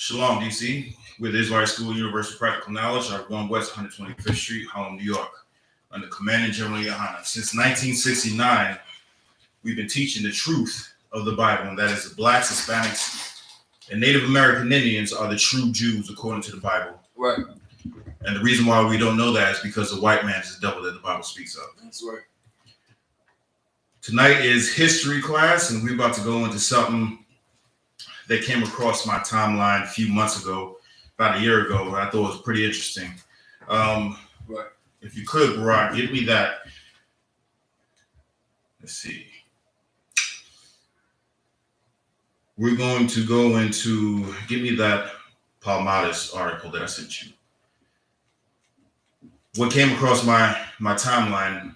Shalom, DC, with Israelite School University of Practical Knowledge, our 1 West 125th Street, Harlem, New York, under Commanding General YAHANNA. Since 1969, we've been teaching the truth of the Bible, and that is the Blacks, Hispanics, and Native American Indians are the true Jews according to the Bible. Right. And the reason why we don't know that is because the white man is the devil that the Bible speaks of. That's right. Tonight is history class, and we're about to go into something that came across my timeline a few months ago, about a year ago, and I thought it was pretty interesting. Right. If you could, Barack, give me that. Let's see. We're going to go into, give me that Palmares article that I sent you. What came across my timeline,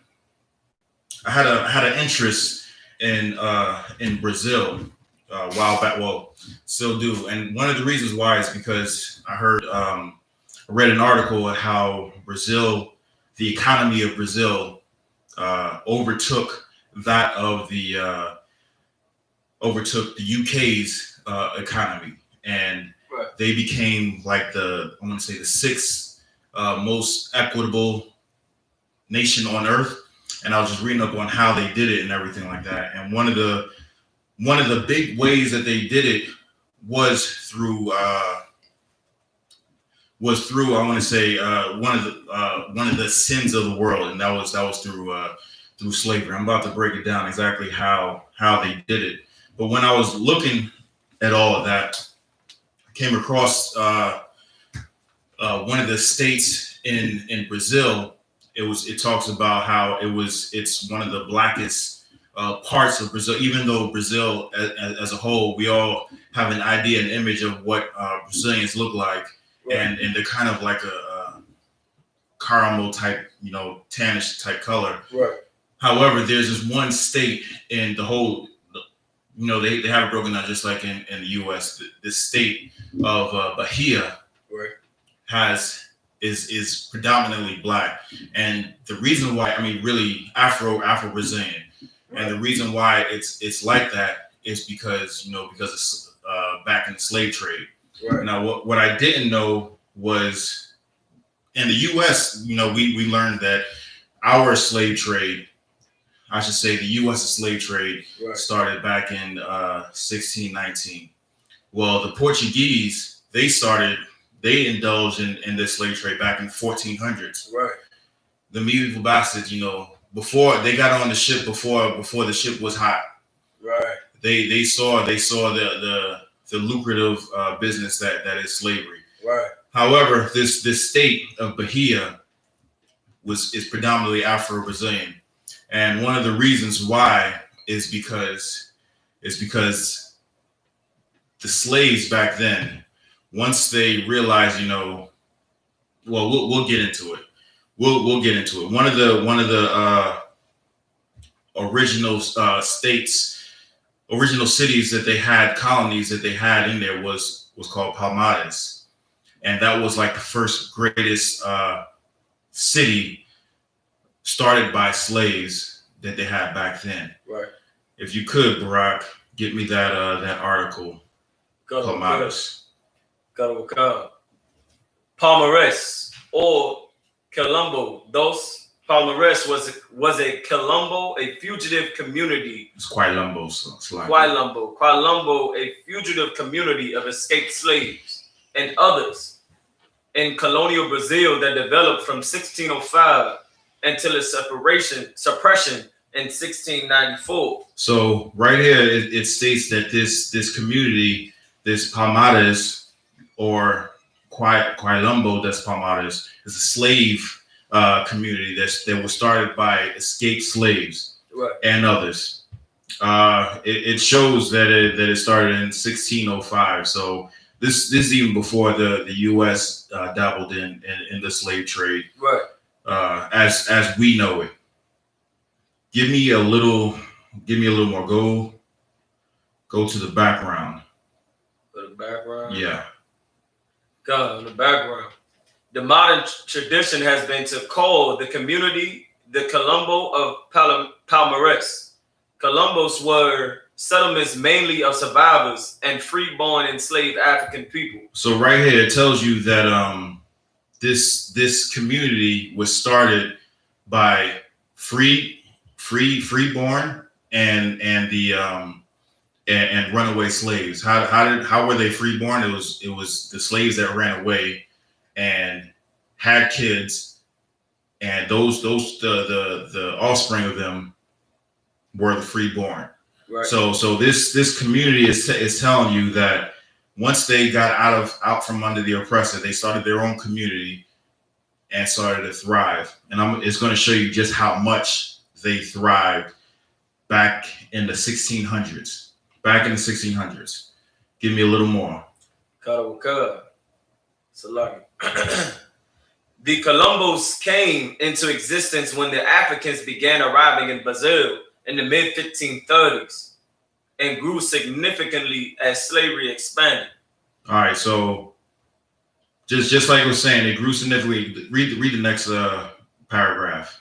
I had an interest in Brazil a while back. Well, still do. And one of the reasons why is because I read an article on how Brazil, the economy of Brazil, overtook that of the UK's economy, and Right. they became like I want to say the sixth most equitable nation on earth. And I was just reading up on how they did it and everything like that. And one of the big ways that they did it was through I want to say one of the sins of the world, and that was through slavery. I'm about to break it down exactly how they did it. But when I was looking at all of that, I came across one of the states in Brazil. It talks about how it's one of the blackest parts of Brazil, even though Brazil as a whole, we all have an idea, an image of what Brazilians look like. Right. And they're kind of like a caramel type, tannish type color. Right. However, there's this one state in the whole, they have it broken down just like in the U.S. The state of Bahia, right, is predominantly black, and the reason why, really Afro-Brazilian, right. And the reason why it's like that is because it's back in the slave trade. Right. Now, what I didn't know was in the U.S., we learned that our slave trade, I should say the U.S. slave trade, right. started back in 1619. Well, the Portuguese, they indulged in this slave trade back in the 1400s. Right. The medieval bastards, before they got on the ship, before the ship was hot. Right. They saw the lucrative business that is slavery. Right. However, this state of Bahia is predominantly Afro-Brazilian, and one of the reasons why is because the slaves back then, once they realized, we'll get into it. We'll get into it. One of the original original cities that they had, colonies that they had in there was called Palmares, and that was like the first greatest city started by slaves that they had back then. Right. If you could, Barack, get me that article. Palmares. Palmares or Quilombo. Palmares was a quilombo, a fugitive community. It's Quilombos. So Quilombo, a fugitive community of escaped slaves and others in colonial Brazil that developed from 1605 until its suppression in 1694. So right here, it states that this community, this Palmares or Quilombo, that's Palmares, is a slave community that was started by escaped slaves, right. and others. It shows that it started in 1605. So this is even before the U.S. dabbled in the slave trade, right? As we know it. Give me a little more. Go to the background. To the background. Yeah. Go in the background. The modern tradition has been to call the community the Quilombo of Palmares. Quilombos were settlements mainly of survivors and free-born enslaved African people. So right here it tells you that this community was started by freeborn and the and runaway slaves. How were they freeborn? It was the slaves that ran away and had kids, and the offspring of them were the freeborn. Right. So this community is telling you that once they got out from under the oppressor, they started their own community and started to thrive. And it's going to show you just how much they thrived back in the 1600s. Back in the 1600s. Give me a little more. The Quilombos came into existence when the Africans began arriving in Brazil in the mid-1530s and grew significantly as slavery expanded. All right, so just like I was saying, it grew significantly. Read the next paragraph.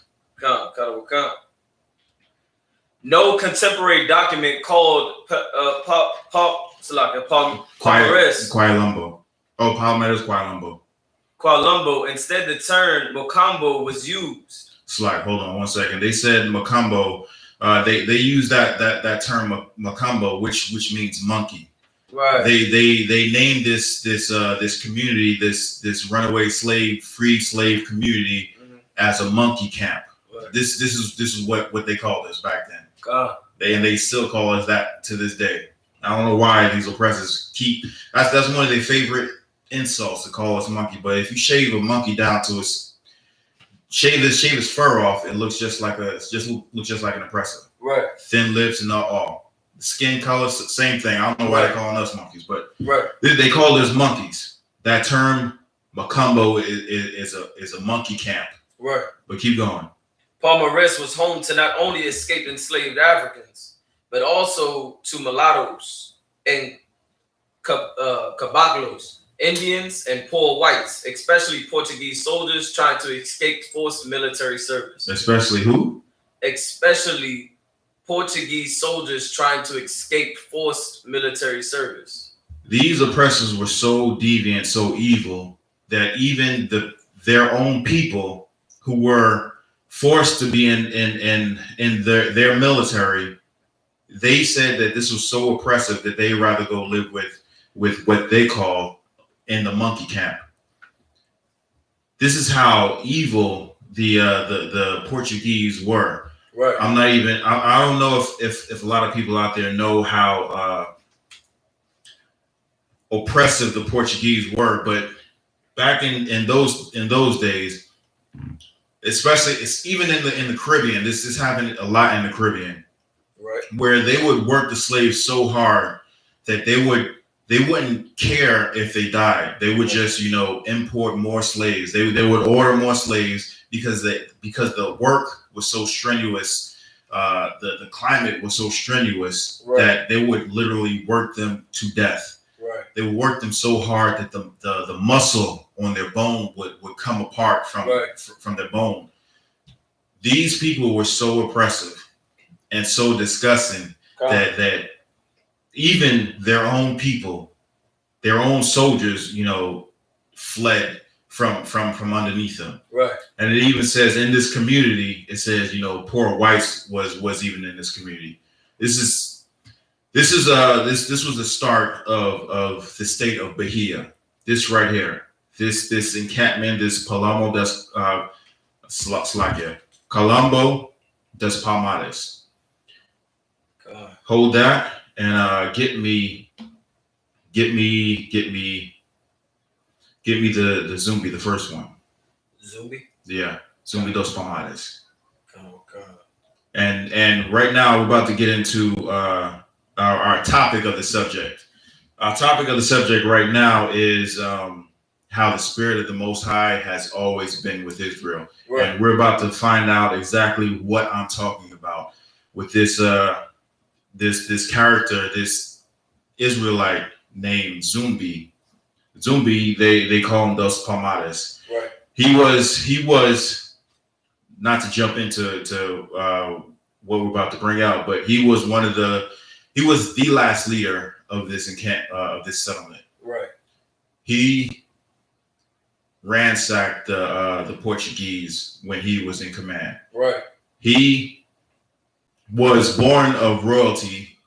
No contemporary document called Palmares. Quilombos. Oh, Palmares, Quilombo. Instead, the term Macombo was used. Slack. Hold on one second. They said Macombo. They use that term Macombo, which means monkey. Right. They named this community, this runaway free slave community, as a monkey camp. Right. This is what they called us back then. They still call us that to this day. I don't know why these oppressors keep. That's one of their favorite insults, to call us monkey. But if you shave a monkey down to shave his fur off, it looks just like looks just like an oppressor. Right. Thin lips and all. Skin color, same thing. I don't know why they're calling us monkeys, but right. They call us monkeys. That term Macombo is a monkey camp. Right. But keep going. Palmares was home to not only escaped enslaved Africans, but also to mulattoes and caboclos, Indians, and poor whites, especially Portuguese soldiers trying to escape forced military service. Especially who? Especially Portuguese soldiers trying to escape forced military service. These oppressors were so deviant, so evil, that even their own people who were forced to be in their military, they said that this was so oppressive that they'd rather go live with what they call in the monkey camp. This is how evil the Portuguese were. Right. I don't know if a lot of people out there know how oppressive the Portuguese were, but back in those days, especially it's even in the Caribbean, this happened a lot in the Caribbean, right, where they would work the slaves so hard that they wouldn't care if they died. They would just import more slaves. They would order more slaves because the work was so strenuous, the climate was so strenuous, right, that they would literally work them to death. Right. They would work them so hard that the muscle on their bone would come apart from their bone. These people were so oppressive and so disgusting that even their own people, their own soldiers, fled from underneath them. Right. And it even says in this community, it says, poor whites was even in this community. This was the start of the state of Bahia. This right here, this encampment, this Palombo das Quilombos das Palmares. Hold that and get me the Zumbi, the first one. Zumbi? Yeah, Zumbi dos Palmares. Oh God. And right now we're about to get into our topic of the subject. Our topic of the subject right now is how the Spirit of the Most High has always been with Israel. Right. And we're about to find out exactly what I'm talking about with this character, this Israelite named Zumbi. Zumbi, they call him Dos Palmares. Right. He was not to jump into what we're about to bring out, but he was one of the he was the last leader of this settlement. Right. He ransacked the Portuguese when he was in command. Right. He was born of royalty.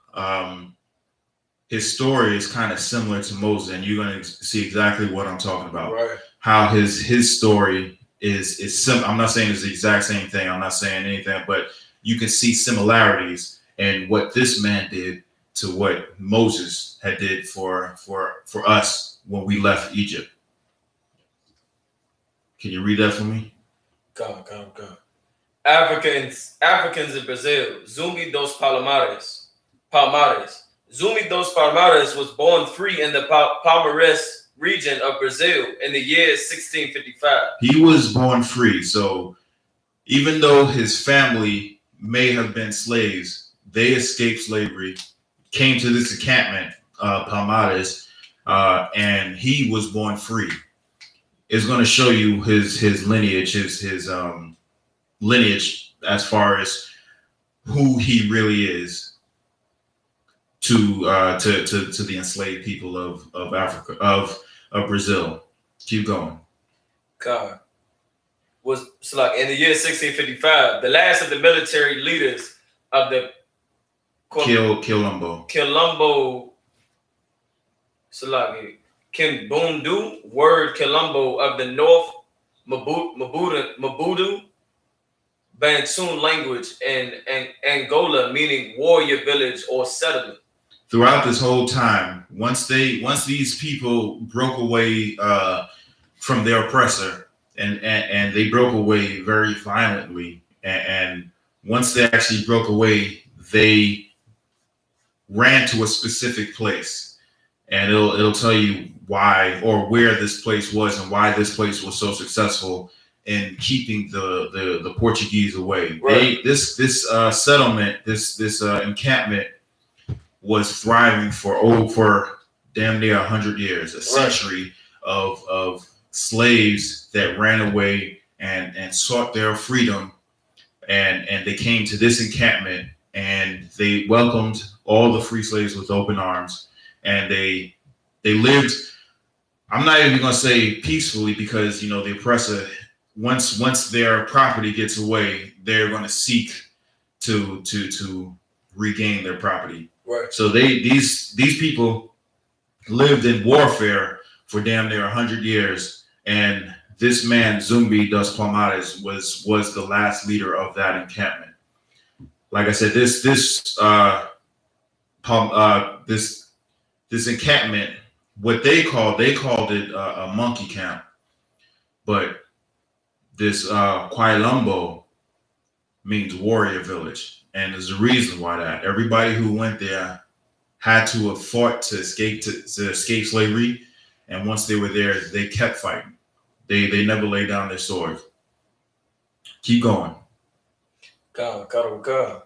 His story is kind of similar to Moses, and you're going to see exactly what I'm talking about. Right. How his story is similar. I'm not saying it's the exact same thing. I'm not saying anything, but you can see similarities in what this man did to what Moses had did for us when we left Egypt. Can you read that for me? Come. Africans in Brazil. Zumbi dos Palmares. Zumbi dos Palmares was born free in the Palmares region of Brazil in the year 1655. He was born free. So even though his family may have been slaves, they escaped slavery, came to this encampment, Palmares, and he was born free. It's going to show you his lineage, his lineage as far as who he really is to the enslaved people of Africa, of Brazil. Keep going. God. So like in the year 1655, the last of the military leaders of the Quilombo. So like Kimbundu, word Quilombo of the North Mabudu Bantu language, and Angola, meaning warrior village or settlement. Throughout this whole time, once these people broke away from their oppressor, and they broke away very violently, and once they actually broke away, they ran to a specific place, and it'll tell you why or where this place was and why this place was so successful in keeping the Portuguese away. Right. This settlement, this encampment was thriving for damn near 100 years, a century of slaves that ran away and sought their freedom, and they came to this encampment and they welcomed all the free slaves with open arms, and they lived. I'm not even going to say peacefully, because the oppressor, once their property gets away, they're going to seek to regain their property. Right. So these people lived in warfare for damn near 100 years, and this man Zumbi dos Palmares was the last leader of that encampment. Like I said, this encampment, what they called it a monkey camp, but this Quilombo means warrior village, and there's a reason why that. Everybody who went there had to have fought to escape slavery, and once they were there, they kept fighting. They never laid down their swords. Keep going. God.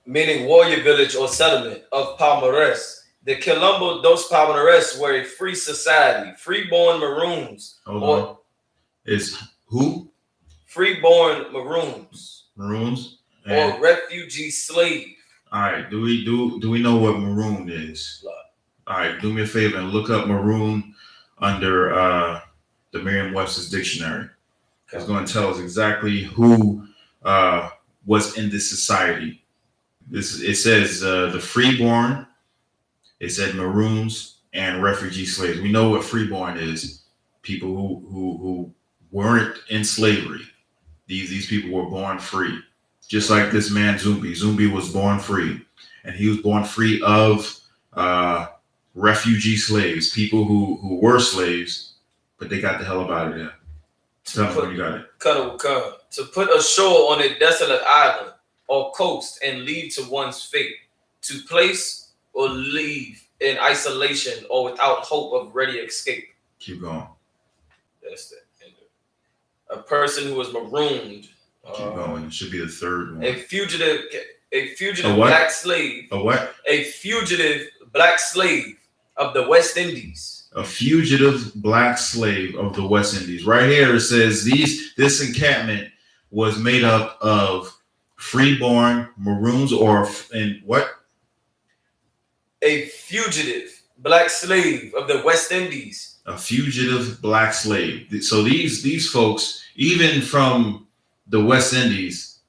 Meaning warrior village or settlement of Palmares. The Quilombo dos Palmares were a free society, freeborn Maroons. Hold on. Is who? Freeborn Maroons. Maroons? Or refugee slave. All right. Do we know what maroon is? All right. Do me a favor and look up maroon under the Merriam-Webster's dictionary. It's going to tell us exactly who was in this society. It says the freeborn. It said maroons and refugee slaves. We know what freeborn is. People who weren't in slavery. These people were born free. Just like this man Zumbi. Zumbi was born free. And he was born free of refugee slaves, people who were slaves, but they got the hell up out of there. Tell me when you got it. To put ashore on a desolate island or coast and leave to one's fate. To place or leave in isolation or without hope of ready escape. Keep going. That's the end of it. A person who was marooned. Keep going. It should be the third one. A fugitive A black slave. A what? A fugitive black slave of the West Indies. A fugitive black slave of the West Indies. Right here it says this encampment was made up of freeborn maroons, or in what? a fugitive black slave of the West Indies. A fugitive black slave. So these folks, even from the West Indies,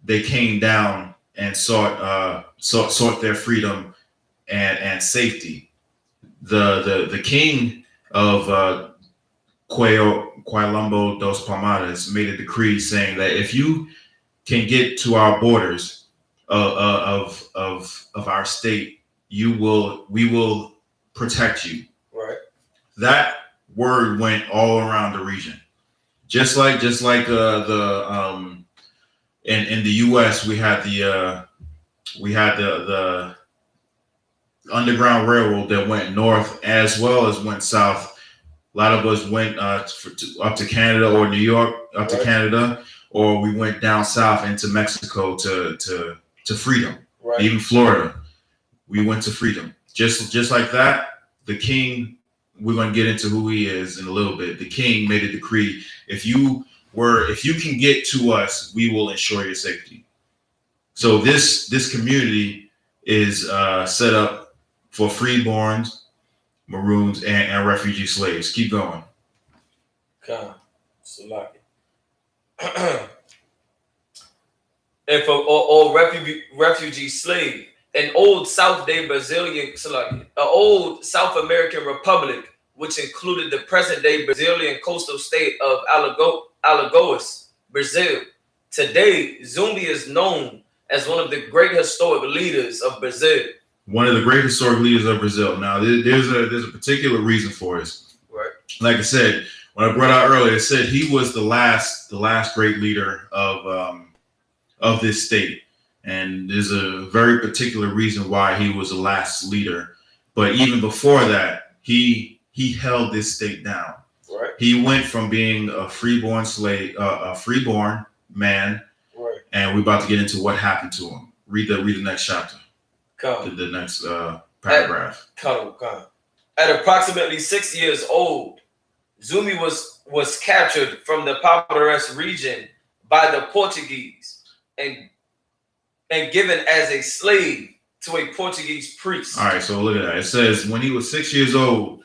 they came down and sought their freedom and safety. The king of Quilombos dos Palmares made a decree saying that if you can get to our borders of our state, we will protect you. Right. That word went all around the region, just like in the U.S. we had the Underground Railroad that went north as well as went south. A lot of us went up to Canada or New York, up to Canada, or we went down south into Mexico to freedom. Right. Even Florida, we went to freedom. Just like that, the king, we're going to get into who he is in a little bit. The king made a decree. If you can get to us, we will ensure your safety. So this community is set up for freeborns, maroons, and refugee slaves. Keep going. And for refugee slave, an old South American republic, which included the present-day Brazilian coastal state of Alagoas, Brazil. Today, Zumbi is known as one of the great historic leaders of Brazil. One of the great historic leaders of Brazil. Now, there's a particular reason for this. Right. Like I said, when I brought out earlier, it said he was the last great leader of this state, and there's a very particular reason why he was the last leader. But even before that, he held this state down. Right. He went from being a freeborn slave, a freeborn man, right, and we're about to get into what happened to him. Read the next chapter. The next paragraph. At approximately 6 years old, Zumbi was captured from the Palmares region by the Portuguese and given as a slave to a Portuguese priest. All right, so look at that. It says when he was 6 years old,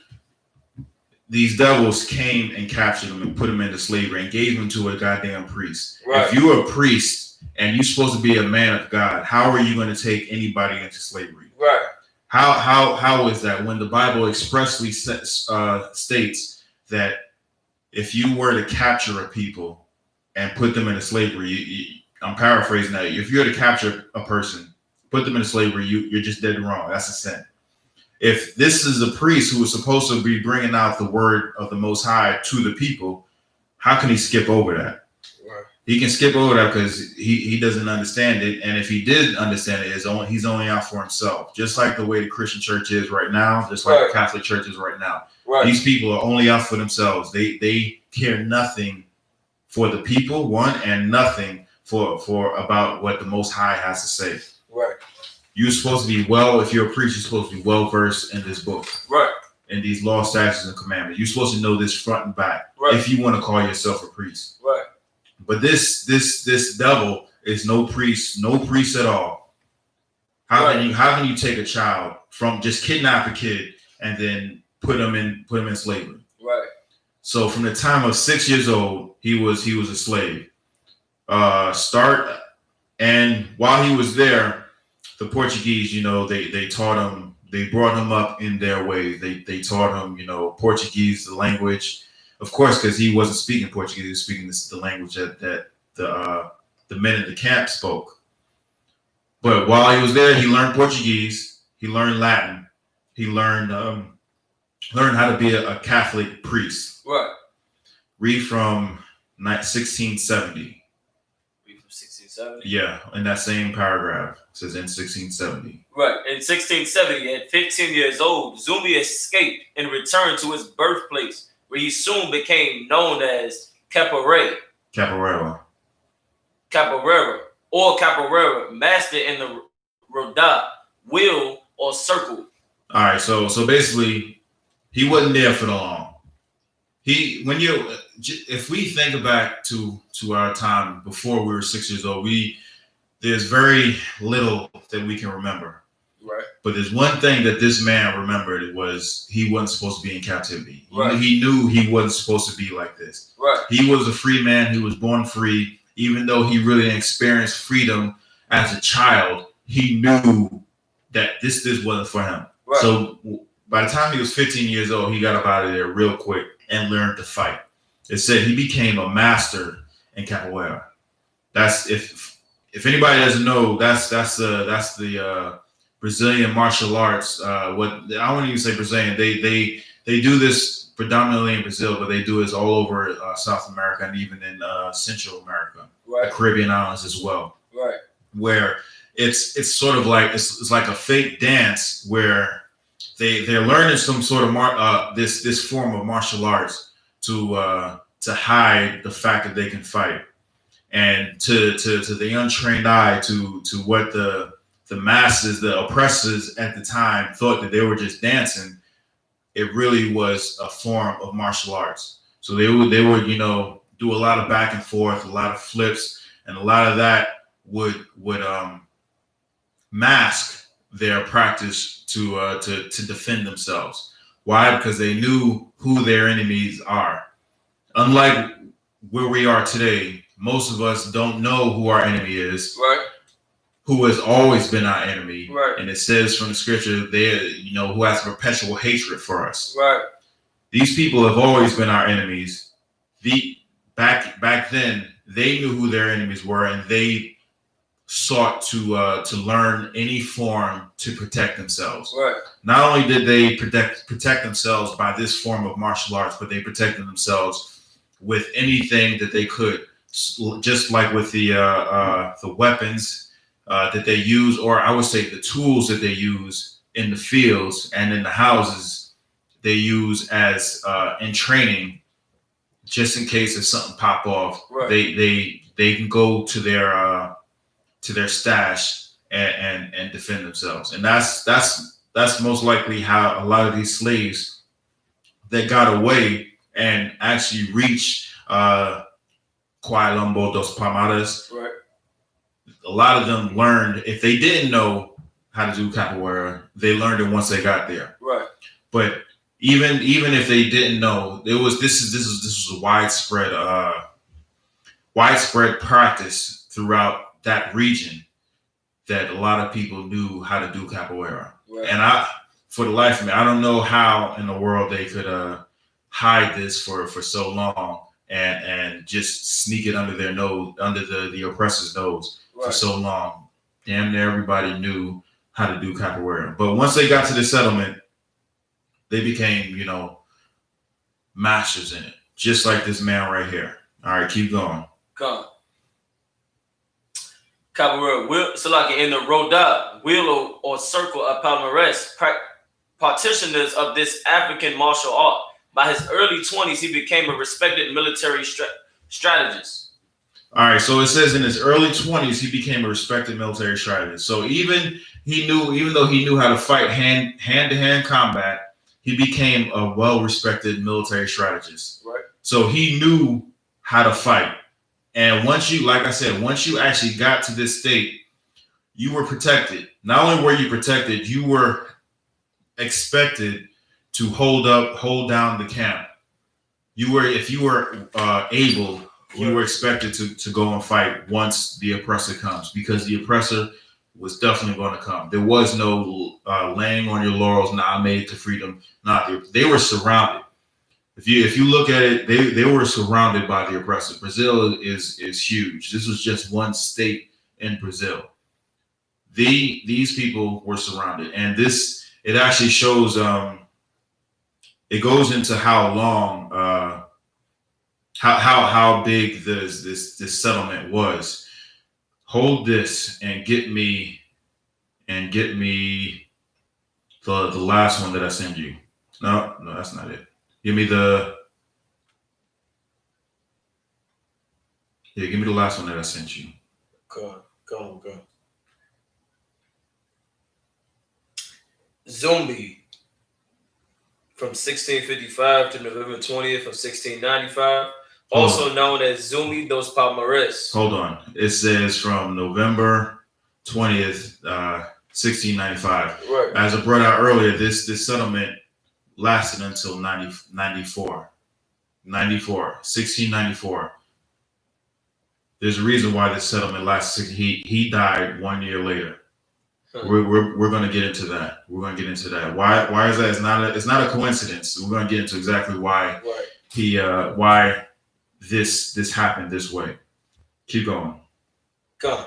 these devils came and captured him and put him into slavery and gave him to a goddamn priest. Right. If you're a priest and you're supposed to be a man of God, how are you going to take anybody into slavery? Right. How is that when the Bible expressly states that if you were to capture a people and put them into slavery, I'm paraphrasing that. If you were to capture a person, put them into slavery, you're just dead wrong. That's a sin. If this is a priest who is supposed to be bringing out the word of the Most High to the people, how can he skip over that? Right. He can skip over that because he doesn't understand it. And if he did understand it, he's only out for himself. Just like the way the Christian church is right now, just like the Catholic church is right now. Right. These people are only out for themselves. They care nothing for the people, one, and nothing for about what the Most High has to say. Right. You're supposed to be if you're a priest, you're supposed to be well versed in this book. Right. In these law, statutes, and commandments. You're supposed to know this front and back. Right. If you want to call yourself a priest. Right. But this devil is no priest at all. How can you take a child from just kidnap a kid and then put him in slavery? Right. So from the time of 6 years old, he was a slave. And while he was there, the Portuguese, they taught him, they brought him up in their way. They taught him, Portuguese, the language. Of course, because he wasn't speaking Portuguese, he was speaking the language that the men in the camp spoke. But while he was there, he learned Portuguese, he learned Latin, he learned how to be a Catholic priest. Right. Read from 1670. Read from 1670? Yeah, in that same paragraph. It says in 1670. Right. In 1670, at 15 years old, Zumbi escaped and returned to his birthplace, where he soon became known as Capoeira, master in the roda, wheel, or circle. All right, so basically, he wasn't there for the long. If we think back to our time before we were 6 years old, there's very little that we can remember. Right. But there's one thing that this man remembered was he wasn't supposed to be in captivity. Right. He knew he wasn't supposed to be like this. Right. He was a free man. He was born free. Even though he really didn't experience freedom as a child, he knew that this wasn't for him. Right. So by the time he was 15 years old, he got up out of there real quick and learned to fight. It said he became a master in capoeira. That's if anybody doesn't know, that's the Brazilian martial arts. What I wouldn't even say Brazilian. They do this predominantly in Brazil, but they do this all over South America and even in Central America, right. the Caribbean islands as well. Right. Where it's sort of like it's like a fake dance where they're learning some sort of this form of martial arts to hide the fact that they can fight, and to the untrained eye, to what the masses, the oppressors at the time thought that they were just dancing. It really was a form of martial arts. So they would do a lot of back and forth, a lot of flips, and a lot of that would mask their practice to defend themselves. Why? Because they knew who their enemies are. Unlike where we are today, most of us don't know who our enemy is. Right. Who has always been our enemy. Right. And it says from the scripture there, who has perpetual hatred for us. Right. These people have always been our enemies. Back then, they knew who their enemies were, and they sought to learn any form to protect themselves. Right. Not only did they protect themselves by this form of martial arts, but they protected themselves with anything that they could, just like with the weapons that they use, or I would say the tools that they use in the fields and in the houses they use as in training, just in case if something pop off. Right. They can go to their stash and defend themselves. And that's most likely how a lot of these slaves that got away and actually reached Quilombos dos Palmares. Right. A lot of them learned, if they didn't know how to do capoeira, they learned it once they got there. Right. But even if they didn't know, this was a widespread practice throughout that region, that a lot of people knew how to do capoeira. Right. And for the life of me, I don't know how in the world they could hide this for so long and just sneak it under their nose, under the oppressor's nose. Right. For so long. Damn near everybody knew how to do capoeira. But once they got to the settlement, they became, masters in it. Just like this man right here. All right, keep going. Come. Capoeira, so like in the Roda, wheel or circle of Palmares, practitioners of this African martial art. By his early 20s, he became a respected military strategist. All right, so it says in his early 20s, he became a respected military strategist. So even though he knew how to fight hand-to-hand combat, he became a well-respected military strategist. Right. So he knew how to fight. And once you actually got to this state, you were protected. Not only were you protected, you were expected to hold down the camp. If you were able, you were expected to go and fight once the oppressor comes, because the oppressor was definitely going to come. There was no laying on your laurels. I made it to freedom. They were surrounded. If you look at it, they were surrounded by the oppressor. Brazil is huge. This was just one state in Brazil. These people were surrounded, and it actually shows. It goes into how long. How big this settlement was. Hold this and get me the last one that I send you. No, that's not it. Give me the last one that I sent you. Go on. Zumbi from 1655 to November 20th of 1695. Also known as Zumbi dos Palmares. Hold on. It says from November 20th 1695. Right. As I brought out earlier, this settlement lasted until 94. 1694. There's a reason why this settlement lasted. He died 1 year later. We're going to get into that. We're going to get into that. Why is that? It's not a coincidence. We're going to get into exactly why why this happened this way. Keep going. Come.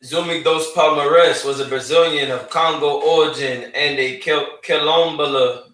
Zumbi dos Palmares was a Brazilian of Congo origin and a Quilombo.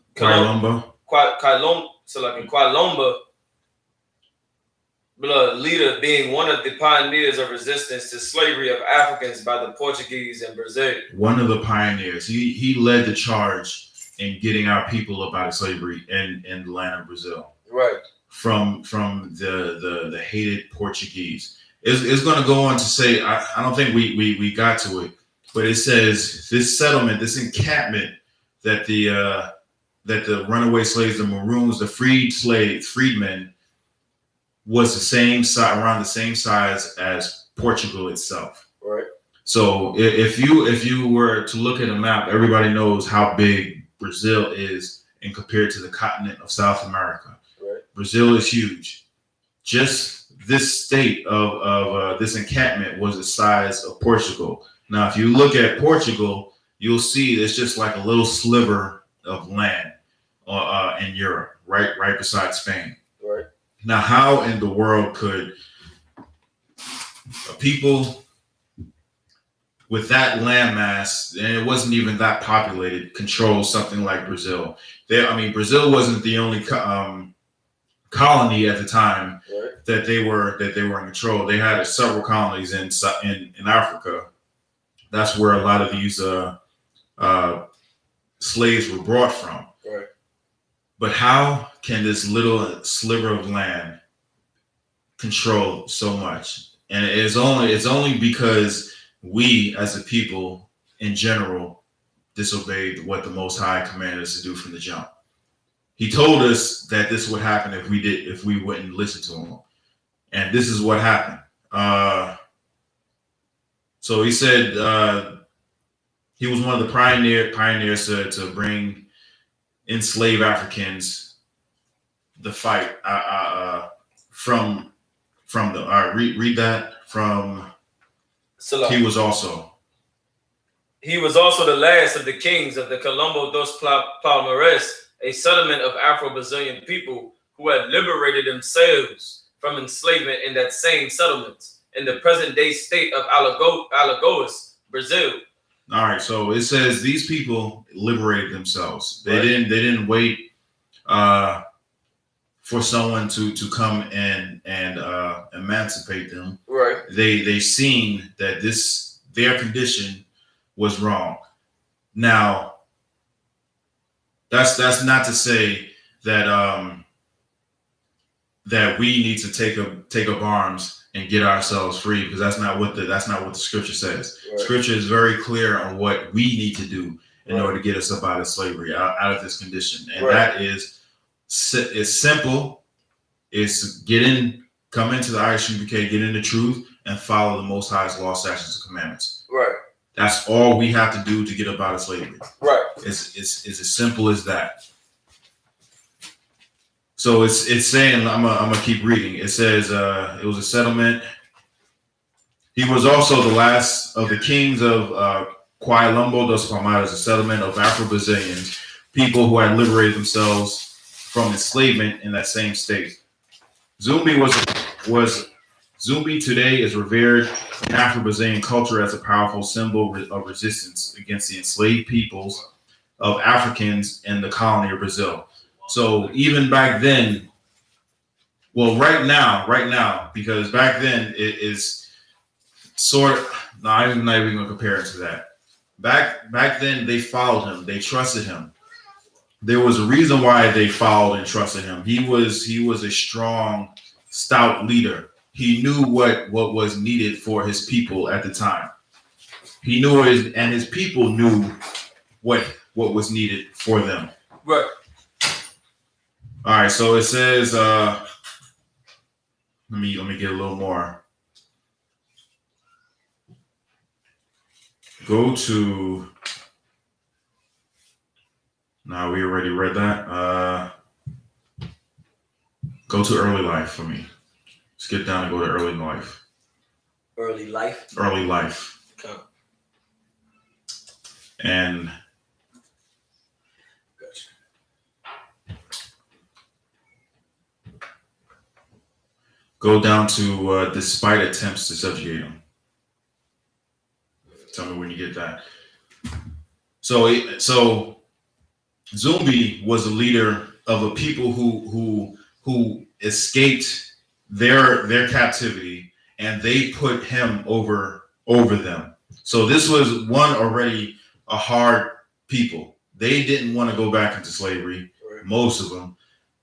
Leader, being one of the pioneers of resistance to slavery of Africans by the Portuguese in Brazil. One of the pioneers. He led the charge in getting our people up out of slavery in the land of Brazil. Right. From the hated Portuguese. It's going to go on to say, I don't think we got to it, but it says this settlement, this encampment that the runaway slaves, the Maroons, the freedmen, was the same size, around the same size as Portugal itself. Right. So if you were to look at a map, everybody knows how big Brazil is and compared to the continent of South America. Right. Brazil is huge. Just this state of this encampment was the size of Portugal. Now, if you look at Portugal, you'll see it's just like a little sliver of land in Europe, right beside Spain. Right. Now, how in the world could people with that landmass, and it wasn't even that populated, control something like Brazil? Brazil wasn't the only colony at the time that they were in control. They had several colonies in Africa. That's where a lot of these slaves were brought from. Right. But how can this little sliver of land control so much? And it's only because we as a people in general disobeyed what the Most High commanded us to do from the jump. He told us that this would happen if we wouldn't listen to him. And this is what happened. So he said he was one of the pioneers to bring enslaved Africans the fight from the read that from SHALAM. He was also the last of the kings of the Quilombos dos Palmares, a settlement of Afro-Brazilian people who had liberated themselves from enslavement in that same settlement in the present-day state of Alagoas, Brazil. All right, so it says these people liberated themselves. They didn't wait for someone to come and emancipate them. Right. They seen that their condition was wrong. Now, that's not to say that that we need to take up arms and get ourselves free, because that's not what the scripture says. Right. Scripture is very clear on what we need to do in order to get us up out of slavery, out of this condition, and that is simple. It's come into the I.S.U.P.K, get in the truth, and follow the Most High's law, statutes, and commandments. Right. That's all we have to do to get up out of slavery. Right. It's as simple as that. So it's saying, I'm gonna keep reading. It says it was a settlement. He was also the last of the kings of Quilombos dos Palmares, a settlement of Afro-Brazilians, people who had liberated themselves from enslavement in that same state. Zumbi today is revered in Afro-Brazilian culture as a powerful symbol of resistance against the enslaved peoples of Africans in the colony of Brazil. So even back then, well, right now, because back then it is sort of, no, I'm not even going to compare it to that. Back then, they followed him. They trusted him. There was a reason why they followed and trusted him. He was a strong, stout leader. He knew what was needed for his people at the time. He knew it, and his people knew what was needed for them. Right. All right. So it says, let me get a little more. Go to. Now we already read that. Go to early life for me. Skip down and go to early life. Early life. Early life. Okay. And go down to despite attempts to subjugate him. Tell me when you get that. So Zumbi was a leader of a people who escaped their captivity, and they put him over them. So this was one already a hard people. They didn't want to go back into slavery, Right. most of them.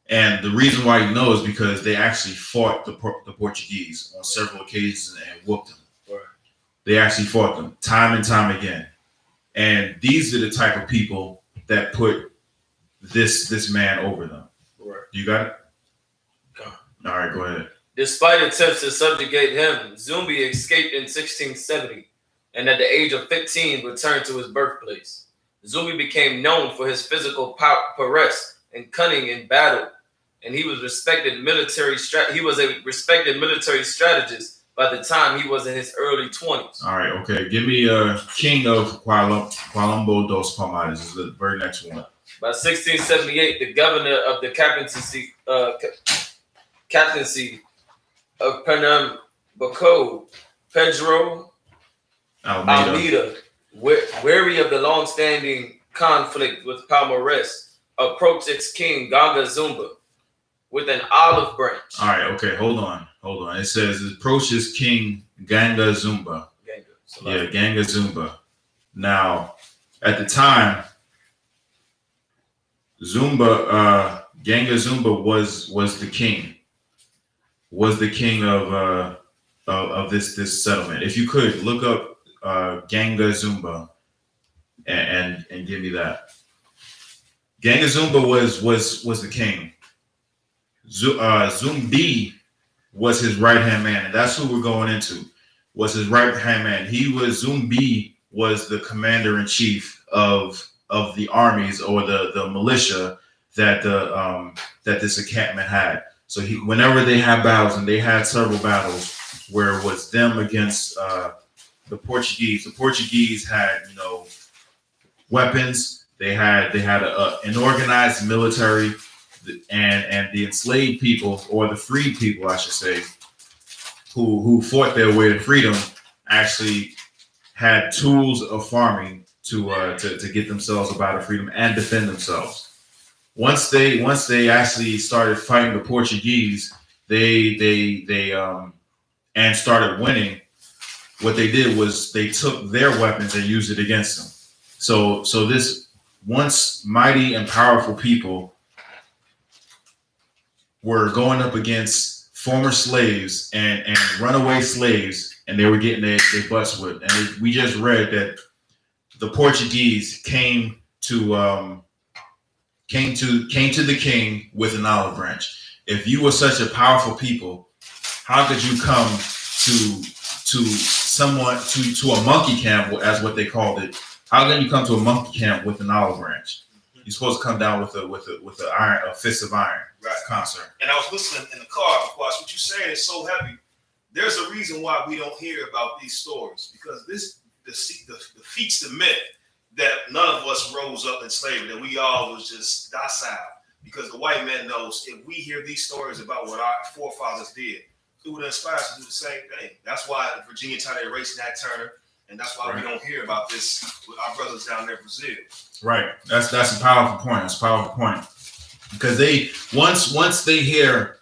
And the reason why you know is because they actually fought the Portuguese on several occasions and whooped them. Right. They actually fought them time and time again. And these are the type of people that put this man over them. Right. You got it? Okay. All right, go ahead. Despite attempts to subjugate him, Zumbi escaped in 1670 and at the age of 15 returned to his birthplace. Zumbi became known for his physical prowess and cunning in battle, and he was a respected military strategist by the time he was in his early 20s. All right, okay. Give me King of Quilombos dos Palmares. This is the very next one. By 1678, the governor of the captaincy of Pernambuco, Pedro Almeida, wary of the long-standing conflict with Palmares, approached its king Ganga Zumba with an olive branch. All right, okay, hold on. It says approaches King Ganga Zumba. Ganga Zumba. Now, at the time, Ganga Zumba was the king. Was the king of this settlement. If you could look up Ganga Zumba and give me that. Ganga Zumba was the king. Zumbi was his right hand man, and that's who we're going into. Was his right hand man. Zumbi was the commander in chief of the armies or the militia that that this encampment had. So whenever they had battles, and they had several battles where it was them against the Portuguese. The Portuguese had weapons. They had an organized military, and the enslaved people, or the freed people, I should say, who fought their way to freedom, actually had tools of farming to get themselves about a freedom and defend themselves. Once they actually started fighting the Portuguese, they and started winning. What they did was they took their weapons and used it against them. So this once mighty and powerful people were going up against former slaves and runaway slaves, and they were getting their butts whipped. And we just read that the Portuguese came to the king with an olive branch. If you were such a powerful people, how could you come to a monkey camp, as what they called it? How can you come to a monkey camp with an olive branch? You're supposed to come down with a fist of iron. Right. Concert. And I was listening in the car, of course. What you're saying is so heavy. There's a reason why we don't hear about these stories, because this defeats the myth that none of us rose up in slavery, that we all was just docile. Because the white man knows if we hear these stories about what our forefathers did, it would inspire us to do the same thing. That's why Virginia tried to erase Nat Turner, and that's why we don't hear about this with our brothers down there in Brazil. Right. That's a powerful point. That's a powerful point. Because they once they hear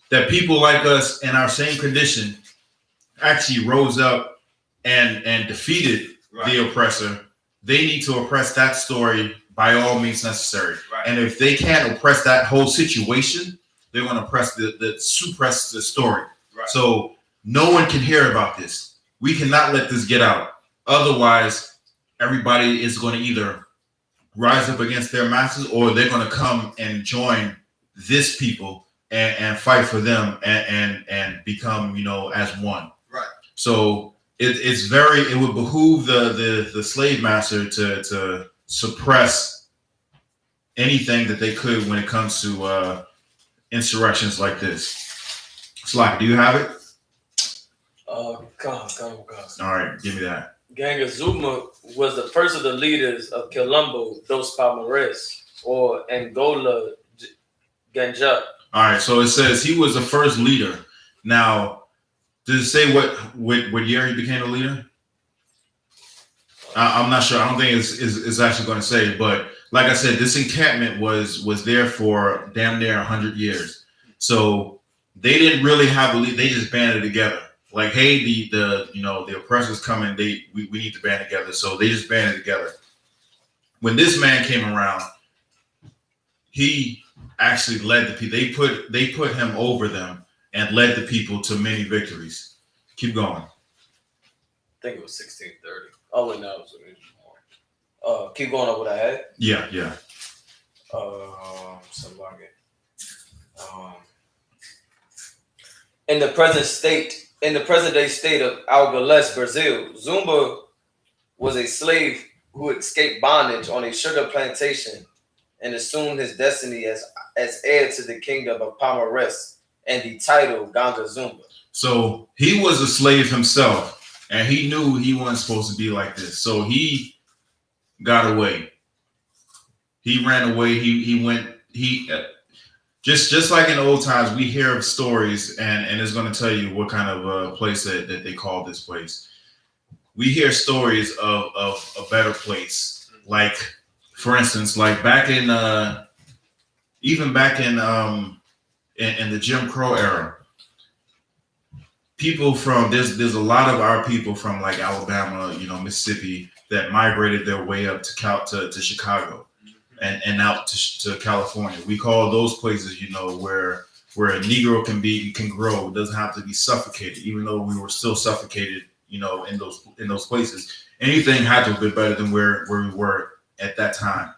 that people like us in our same condition actually rose up and defeated the oppressor, they need to oppress that story by all means necessary. Right. And if they can't oppress that whole situation, they're going to oppress suppress the story. Right. So no one can hear about this. We cannot let this get out. Otherwise, everybody is going to either rise up against their masters, or they're going to come and join this people and fight for them and become, as one. Right. So it would behoove the slave master to suppress anything that they could when it comes to insurrections like this. Slack, do you have it? Come. All right, give me that. Gang Zuma was the first of the leaders of Quilombo dos Palmares, or Angola Ganja. All right, so it says he was the first leader. Now, does it say what year he became a leader? I'm not sure. I don't think it's actually going to say. But like I said, this encampment was there for damn near 100 years. So they didn't really have a lead. They just banded together. Like, hey, the oppressor's coming. We need to band together. So they just banded together. When this man came around, he actually led the people. They put him over them and led the people to many victories. Keep going. I think it was 1630. Oh wait, no, it was more. Keep going over what I had. Yeah. In the present day state of Algoles, Brazil, Zumba was a slave who escaped bondage on a sugar plantation and assumed his destiny as heir to the kingdom of Palmares and the title Ganja Zumba. So he was a slave himself, and he knew he wasn't supposed to be like this. So he got away. He ran away. He went. Just like in the old times, we hear of stories, and it's going to tell you what kind of place that they call this place. We hear stories of a better place, like, for instance, like back in even back in the Jim Crow era, people from there's a lot of our people from like Alabama, Mississippi, that migrated their way up to Chicago and out to California. We call those places, where a Negro can grow. It doesn't have to be suffocated, even though we were still suffocated, in those places. Anything had to have been better than where we were at that time.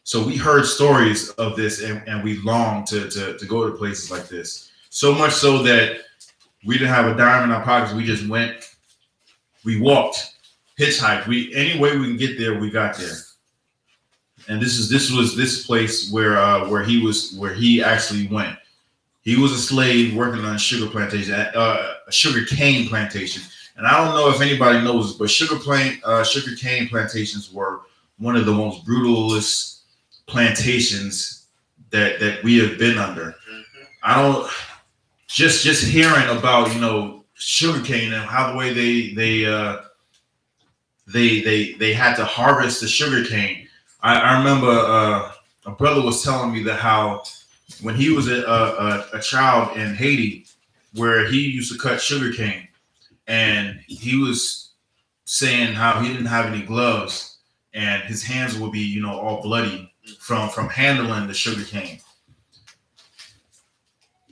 So we heard stories of this, and we longed to go to places like this. So much so that we didn't have a dime in our pockets. We just went. We walked, hitchhiked. Any way we can get there, we got there. And this was this place where he actually went. He was a slave working on a sugar plantation, a sugar cane plantation. And I don't know if anybody knows, but sugar cane plantations were one of the most brutalist plantations that we have been under. I don't just hearing about sugar cane and how the way they had to harvest the sugar cane. I remember a brother was telling me that how when he was a child in Haiti, where he used to cut sugar cane, and he was saying how he didn't have any gloves and his hands would be all bloody from handling the sugar cane.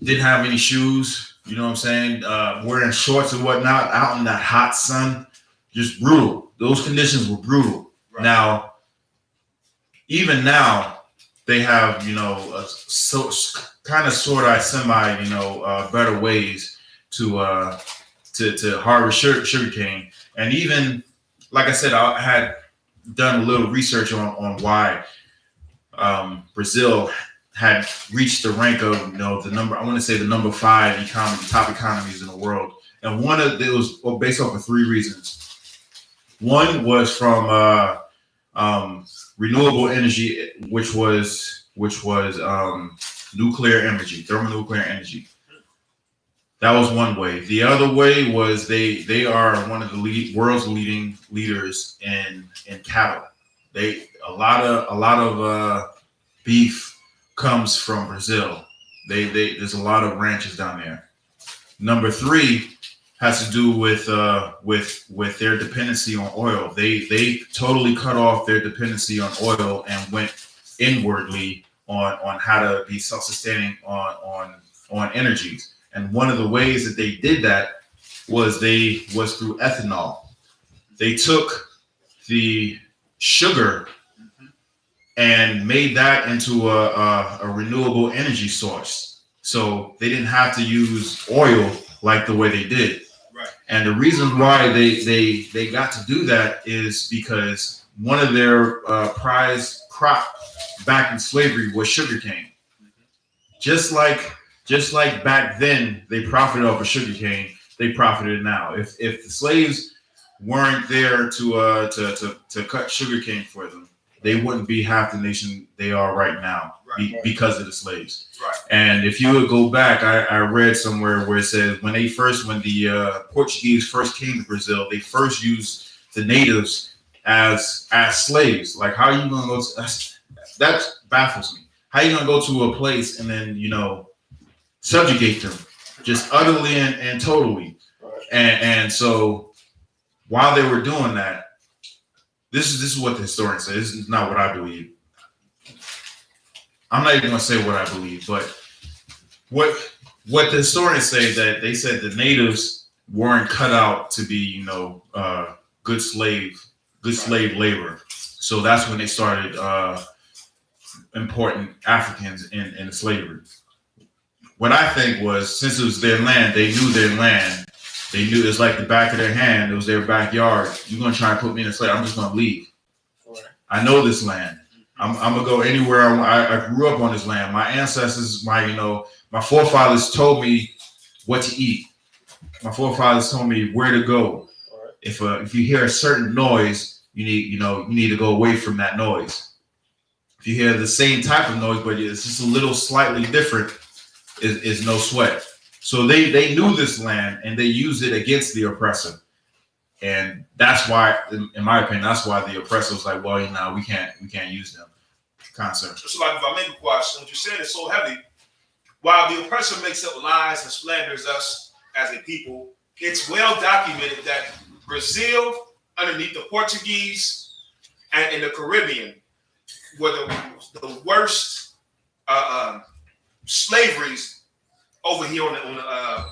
Didn't have any shoes, you know what I'm saying? Wearing shorts and whatnot out in that hot sun, just brutal. Those conditions were brutal. Right. Now, even now, they have, kind of sort of semi, better ways to harvest sugar cane. And even, like I said, I had done a little research on why Brazil had reached the rank of, the number 5 top economies in the world. And one of it was based off of 3 reasons. One was from renewable energy, which was nuclear energy, thermonuclear energy. That was one way. The other way was they are one of the world's leading leaders in cattle. A lot of beef comes from Brazil. There's a lot of ranches down there. Number 3 has to do with their dependency on oil. They totally cut off their dependency on oil and went inwardly on how to be self-sustaining on energies. And one of the ways that they did that was through ethanol. They took the sugar and made that into a renewable energy source. So they didn't have to use oil like the way they did. Right. And the reason why they got to do that is because one of their prized crop back in slavery was sugarcane. Just like back then they profited off of sugarcane, they profited now. If the slaves weren't there to cut sugarcane for them, they wouldn't be half the nation they are right now because of the slaves. Right. And if you would go back, I read somewhere where it says when the Portuguese first came to Brazil, they first used the natives as slaves. Like, how are you gonna go to that baffles me. How are you gonna go to a place and then, subjugate them just utterly and totally? And so while they were doing that, this is what the historian says. This is not what I believe. I'm not even gonna say what I believe, but what the historians say, that they said the natives weren't cut out to be, good slave labor. So that's when they started importing Africans in slavery. What I think was, since it was their land, they knew their land. They knew it's like the back of their hand. It was their backyard. You're gonna try and put me in a slave, I'm just gonna leave. Right. I know this land. I'm gonna go anywhere. I grew up on this land. My ancestors, my forefathers told me what to eat. My forefathers told me where to go. Right. If you hear a certain noise, you need to go away from that noise. If you hear the same type of noise, but it's just a little slightly different, is no sweat. So they knew this land and they used it against the oppressor. And that's why, in my opinion, that's why the oppressor was like, well, we can't use them. Concept. So, like, if I make a question, what you're saying is so heavy. While the oppressor makes up lies and slanders us as a people, it's well documented that Brazil, underneath the Portuguese and in the Caribbean, were the worst slaveries over here on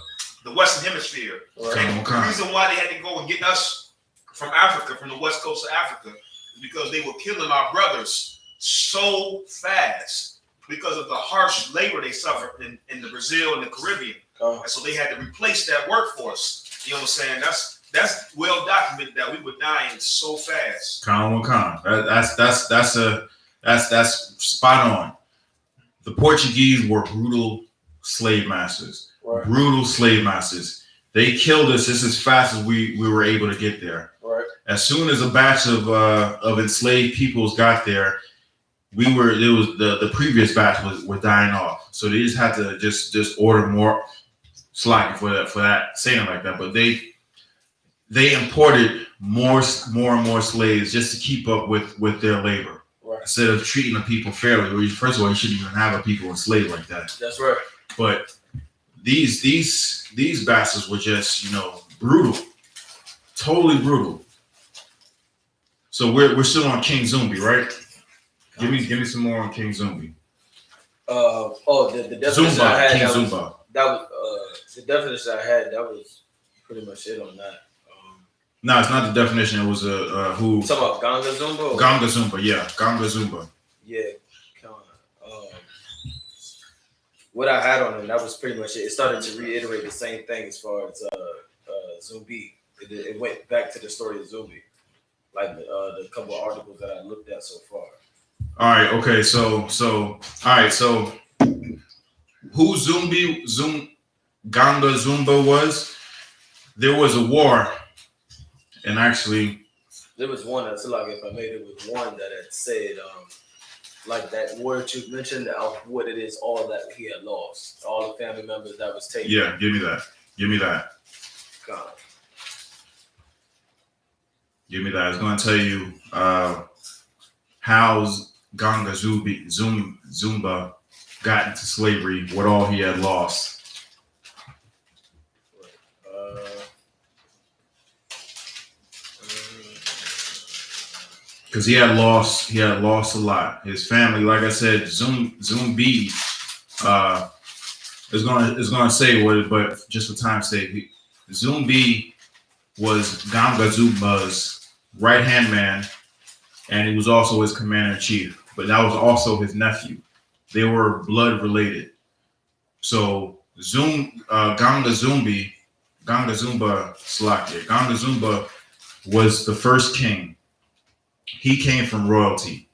the Western Hemisphere. Right. And the reason why they had to go and get us from Africa, from the west coast of Africa, is because they were killing our brothers so fast because of the harsh labor they suffered in the Brazil and the Caribbean. And so they had to replace that workforce. You know what I'm saying? That's well documented that we were dying so fast. That's spot on. The Portuguese were brutal slave masters. Right. Brutal slave masters. They killed us just as fast as we were able to get there. Right. As soon as a batch of enslaved peoples got there, the previous batch were dying off. So they just had to just order more slack for that saying like that. But they imported more and more slaves just to keep up with their labor. Right. Instead of treating the people fairly. First of all, you shouldn't even have a people enslaved like that. That's right. But these bastards were just, brutal. Totally brutal. So we're still on King Zumbi, right? Give me some more on King Zumbi. The definition I had, King Zumba. That was the definition I had. That was pretty much it on that. No, it's not the definition. It was who? You talking about Ganga Zumba? Ganga Zumba, yeah, Ganga Zumba. Yeah, kind of. What I had on him, that was pretty much it. It started to reiterate the same thing as far as Zumbi. It went back to the story of Zumbi, like the couple of articles that I looked at so far. All right, okay, so who Ganga Zumba was? There was a war, and actually there was one that's like, if I made it with one that had said like that word you mentioned of what it is, all that he had lost, all the family members that was taken. Yeah, give me that. God. Give me that. It's going to tell you how Ganga Zumba got into slavery, what all he had lost. Because he had lost a lot. His family, like I said, Zumbi is gonna say what, but just for time's sake, Zumbi was Ganga Zumba's right-hand man, and he was also his commander-in-chief. But that was also his nephew. They were blood related. So Ganga Zumbi Zumba Slakia. Ganga Zumba was the first king. He came from royalty.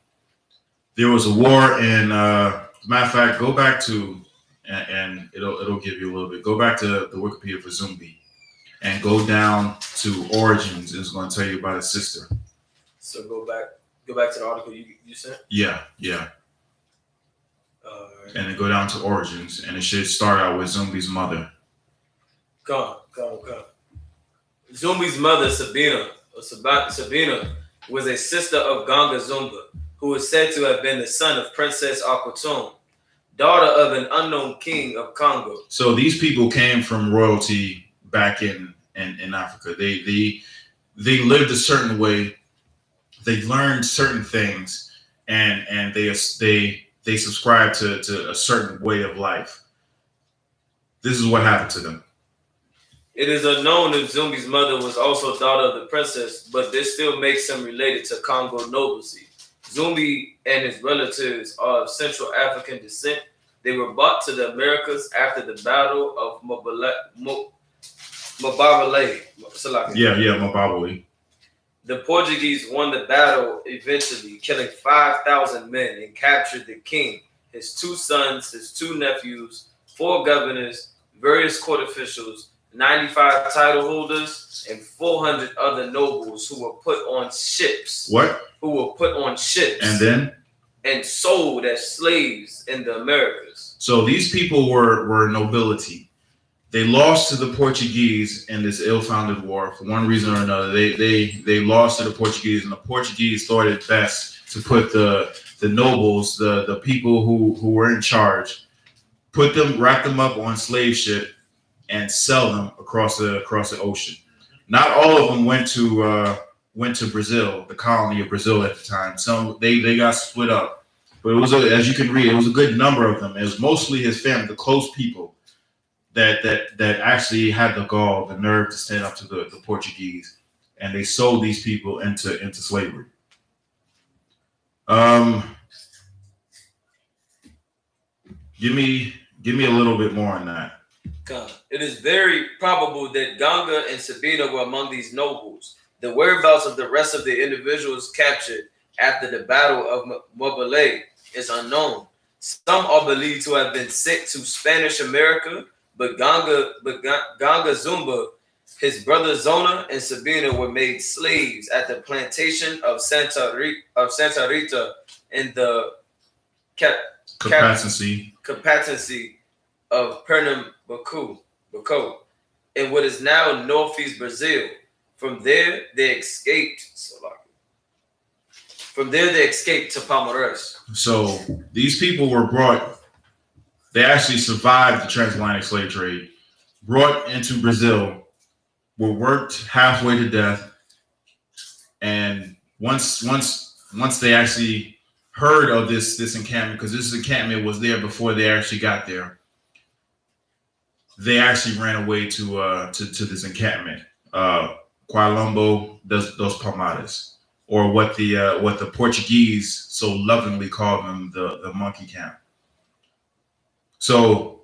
There was a war, and matter of fact, go back to and it'll give you a little bit. Go back to the Wikipedia for Zumbi, and go down to Origins. It's going to tell you about his sister. So go back to the article you sent. Yeah. And then go down to Origins, and it should start out with Zumbi's mother. Come. Zumbi's mother, Sabina, was a sister of Ganga Zumba, who is said to have been the son of Princess Akhenaten, daughter of an unknown king of Congo. So these people came from royalty back in Africa. They lived a certain way. They learned certain things, and they subscribe to a certain way of life. This is what happened to them. It is unknown if Zumbi's mother was also daughter of the princess, but this still makes him related to Congo nobility. Zumbi and his relatives are of Central African descent. They were brought to the Americas after the Battle of Mababale. Mababale. The Portuguese won the battle eventually, killing 5,000 men and captured the king, his 2 sons, his 2 nephews, 4 governors, various court officials, 95 title holders, and 400 other nobles who were put on ships. What? Who were put on ships. And then? And sold as slaves in the Americas. So these people were nobility. They lost to the Portuguese in this ill-founded war for one reason or another. They lost to the Portuguese, and the Portuguese thought it best to put the nobles, the people who were in charge, wrap them up on slave ship, and sell them across the ocean. Not all of them went to Brazil, the colony of Brazil at the time. Some they got split up, but it was as you can read, it was a good number of them. It was mostly his family, the close people, that actually had the gall, the nerve to stand up to the Portuguese, and they sold these people into slavery. Give me a little bit more on that. It is very probable that Ganga and Sabina were among these nobles. The whereabouts of the rest of the individuals captured after the Battle of Mababale is unknown. Some are believed to have been sent to Spanish America, but Ganga Zumba, his brother Zona, and Sabina were made slaves at the plantation of Santa Rita in the captaincy of Pernambuco, in what is now northeast Brazil. From there, they escaped to Palmares. So these people were brought. They actually survived the transatlantic slave trade, brought into Brazil, were worked halfway to death, and once they actually heard of this encampment, because this encampment was there before they actually got there, they actually ran away to this encampment, Quilombo dos Palmares, or what the Portuguese so lovingly called them, the monkey camp. So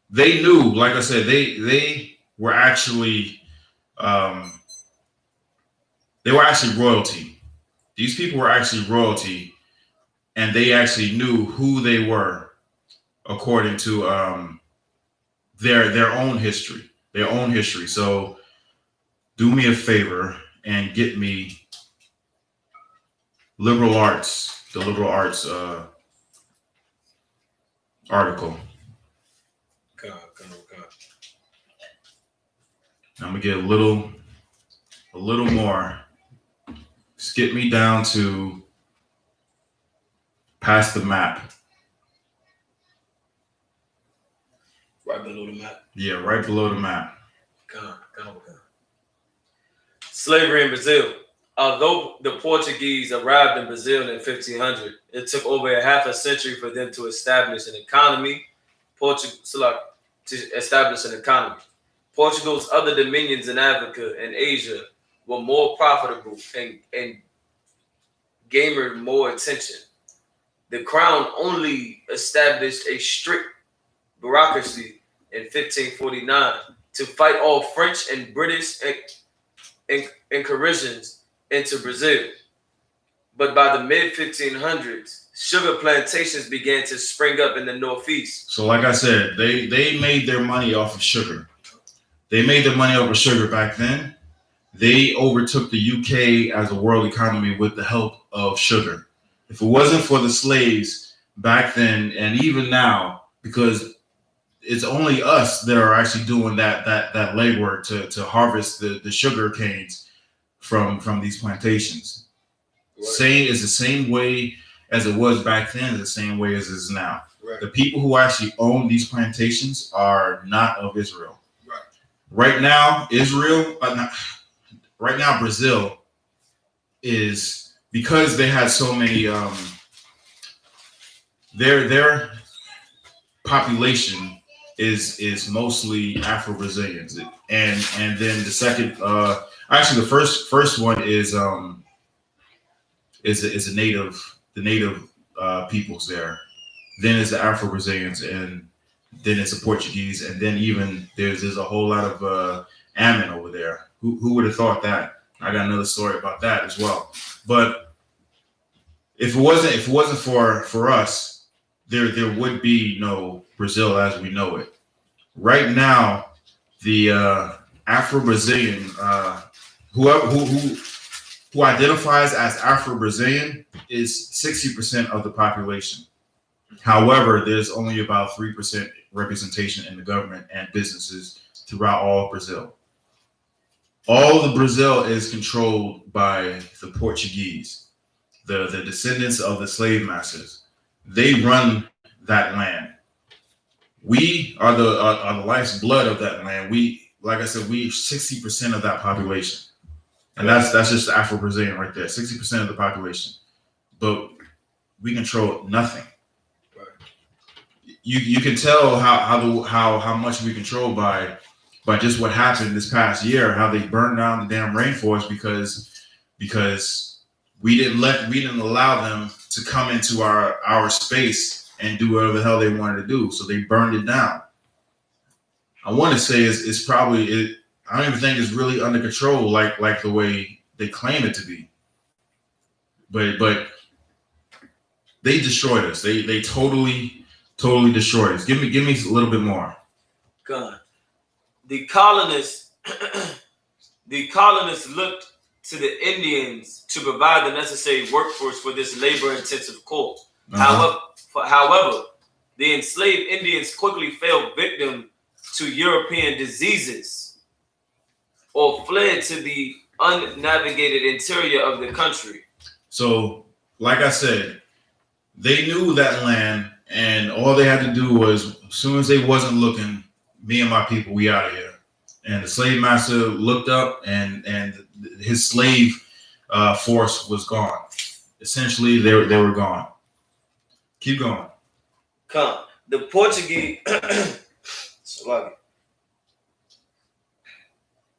they knew, like I said, they were actually royalty. These people were actually royalty, and they actually knew who they were according to their own history. So do me a favor and get me the liberal arts article. I'm gonna get a little more. Just get me down to past the map. Right below the map. Yeah, right below the map. Come. Slavery in Brazil. Although the Portuguese arrived in Brazil in 1500, it took over a half a century for them to establish an economy. Portugal's other dominions in Africa and Asia were more profitable and gained more attention. The crown only established a strict bureaucracy in 1549 to fight all French and British incursions into Brazil. But by the mid-1500s, sugar plantations began to spring up in the Northeast. So like I said, they made their money off of sugar. They made their money off of sugar back then. They overtook the UK as a world economy with the help of sugar. If it wasn't for the slaves back then and even now, because it's only us that are actually doing that legwork to harvest the sugar canes from these plantations. Right. It's the same way as it was back then, the same way as it is now. Right. The people who actually own these plantations are not of Israel. Right now, Brazil is, because they had so many, their population is mostly Afro-Brazilians, and then the second, actually the first one is the native peoples there. Then it's the Afro-Brazilians, and then it's the Portuguese, and then even there's a whole lot of Ammon over there. Who would have thought that? I got another story about that as well. But if it wasn't for us, there would be no Brazil as we know it. Right now, the Afro-Brazilian, who identifies as Afro-Brazilian is 60% of the population. However, there's only about 3% representation in the government and businesses throughout all of Brazil. All of Brazil is controlled by the Portuguese, the descendants of the slave masters. They run that land. We are the life's blood of that land. We, like I said, we 60% of that population. And that's just Afro-Brazilian right there, 60% of the population. But we control nothing. Right. You can tell how much we control by just what happened this past year, how they burned down the damn rainforest because we didn't allow them to come into our space and do whatever the hell they wanted to do. So they burned it down. I want to say it's probably I don't even think it's really under control like the way they claim it to be. But they destroyed us. They totally destroyed us. Give me a little bit more. God. The colonists looked to the Indians to provide the necessary workforce for this labor-intensive cult. However, the enslaved Indians quickly fell victim to European diseases or fled to the unnavigated interior of the country. So, like I said, they knew that land, and all they had to do was, as soon as they wasn't looking, me and my people, we out of here. And the slave master looked up, and his slave force was gone. Essentially, they were gone. Keep going. Come. The Portuguese...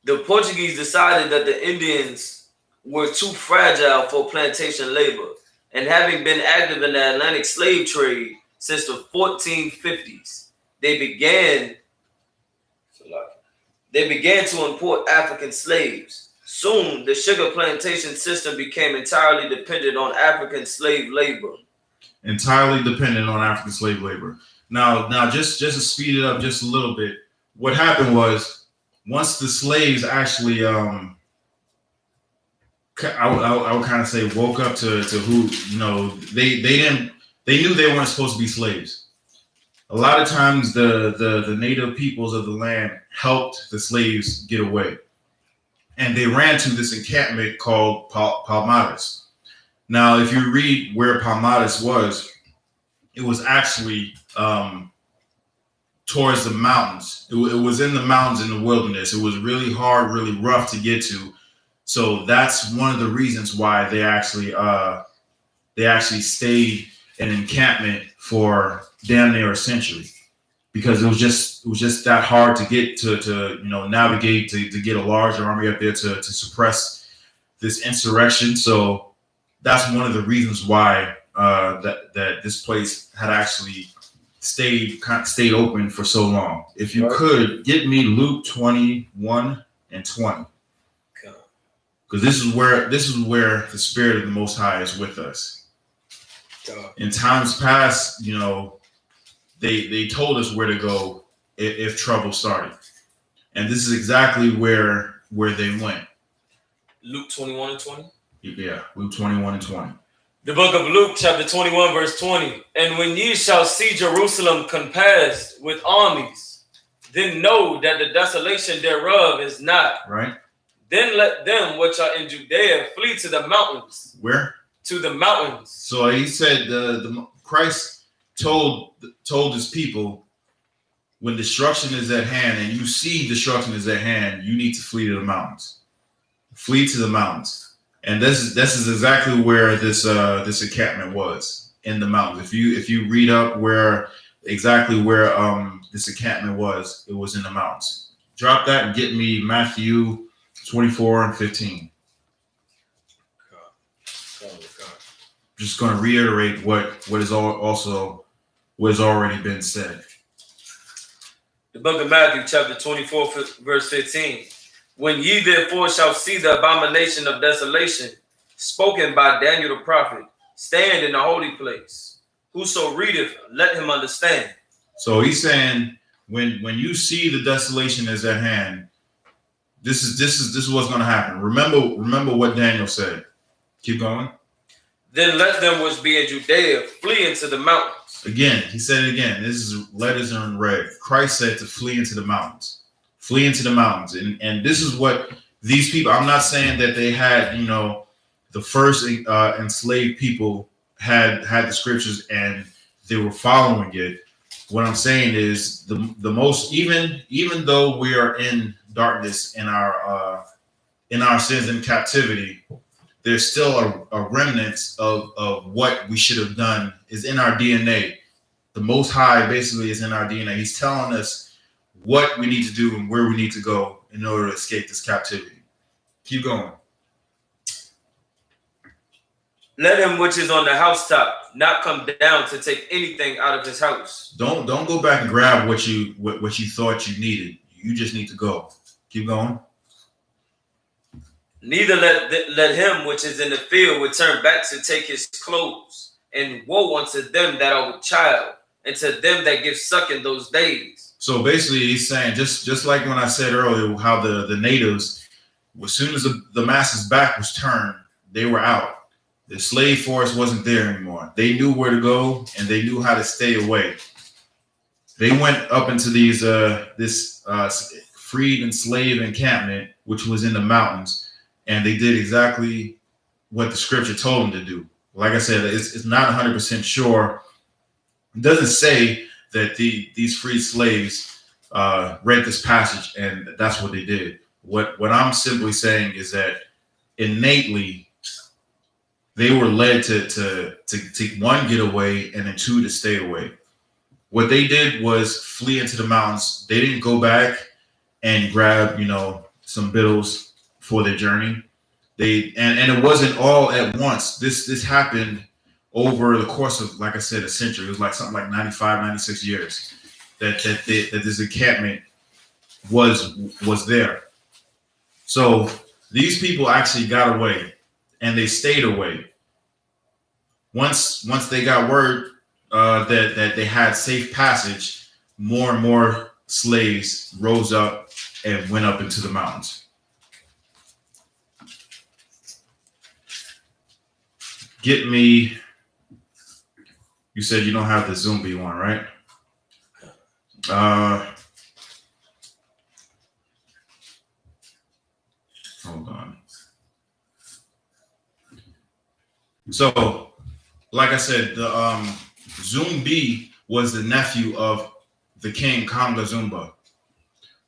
The Portuguese decided that the Indians were too fragile for plantation labor, and having been active in the Atlantic slave trade since the 1450s, they began to import African slaves. Soon, the sugar plantation system became entirely dependent on African slave labor. Now, just to speed it up just a little bit, what happened was, once the slaves actually, I would kind of say, woke up to who, they knew they weren't supposed to be slaves. A lot of times the native peoples of the land helped the slaves get away. And they ran to this encampment called Palmares. Now, if you read where Palmares was, it was actually towards the mountains. It was in the mountains in the wilderness. It was really hard, really rough to get to. So that's one of the reasons why they actually stayed in encampment for damn near a century, because it was just that hard to get to navigate to get a large army up there to suppress this insurrection. So that's one of the reasons why that this place had actually stayed open for so long. If you could get me Luke 21 and 20, because this is where the Spirit of the Most High is with us. In times past, you know, they told us where to go if trouble started, and this is exactly where they went. Luke 21 and 20. Yeah, Luke 21 and 20. The book of Luke, chapter 21, verse 20. And when ye shall see Jerusalem compassed with armies, then know that the desolation thereof is nigh. Right. Then let them which are in Judea flee to the mountains. Where? To the mountains. So he said, the Christ told his people, when destruction is at hand and you see destruction is at hand, you need to flee to the mountains. Flee to the mountains. And this is exactly where this encampment was, in the mountains. If you read up where this encampment was, it was in the mountains. Drop that and get me Matthew 24 and 15. Just going to reiterate what has already been said. The book of Matthew, chapter 24, verse 15. When ye therefore shall see the abomination of desolation, spoken by Daniel the prophet, stand in the holy place. Whoso readeth, let him understand. So he's saying, when you see the desolation is at hand, this is what's going to happen. Remember what Daniel said. Keep going. Then let them which be in Judea flee into the mountains. Again, he said it again. This is letters in red. Christ said to flee into the mountains. Flee into the mountains. And this is what these people, I'm not saying that they had, you know, the first enslaved people had the scriptures and they were following it. What I'm saying is the most, even though we are in darkness in our sins and captivity, there's still a remnant of what we should have done is in our DNA. The Most High basically is in our DNA. He's telling us what we need to do and where we need to go in order to escape this captivity. Keep going. Let him which is on the housetop not come down to take anything out of his house. Don't go back and grab what you thought you needed. You just need to go. Keep going. Neither let him which is in the field return back to take his clothes. And woe unto them that are with child, and to them that give suck in those days. So basically, he's saying just like when I said earlier, how the natives, as soon as the masses' back was turned, they were out. The slave force wasn't there anymore. They knew where to go and they knew how to stay away. They went up into this freed and slave encampment, which was in the mountains, and they did exactly what the scripture told them to do. Like I said, it's not 100% sure. It doesn't say that these free slaves read this passage and that's what they did. What I'm simply saying is that innately they were led to one, get away, and then two, to stay away. What they did was flee into the mountains. They didn't go back and grab, you know, some victuals for their journey. And it wasn't all at once. This happened over the course of, like I said, a century. It was like something like 95, 96 years that this encampment was there. So these people actually got away and they stayed away. Once they got word that they had safe passage, more and more slaves rose up and went up into the mountains. Get me. You said you don't have the Zumbi one, right? Hold on. So, like I said, the Zumbi was the nephew of the king Kanga Zumba.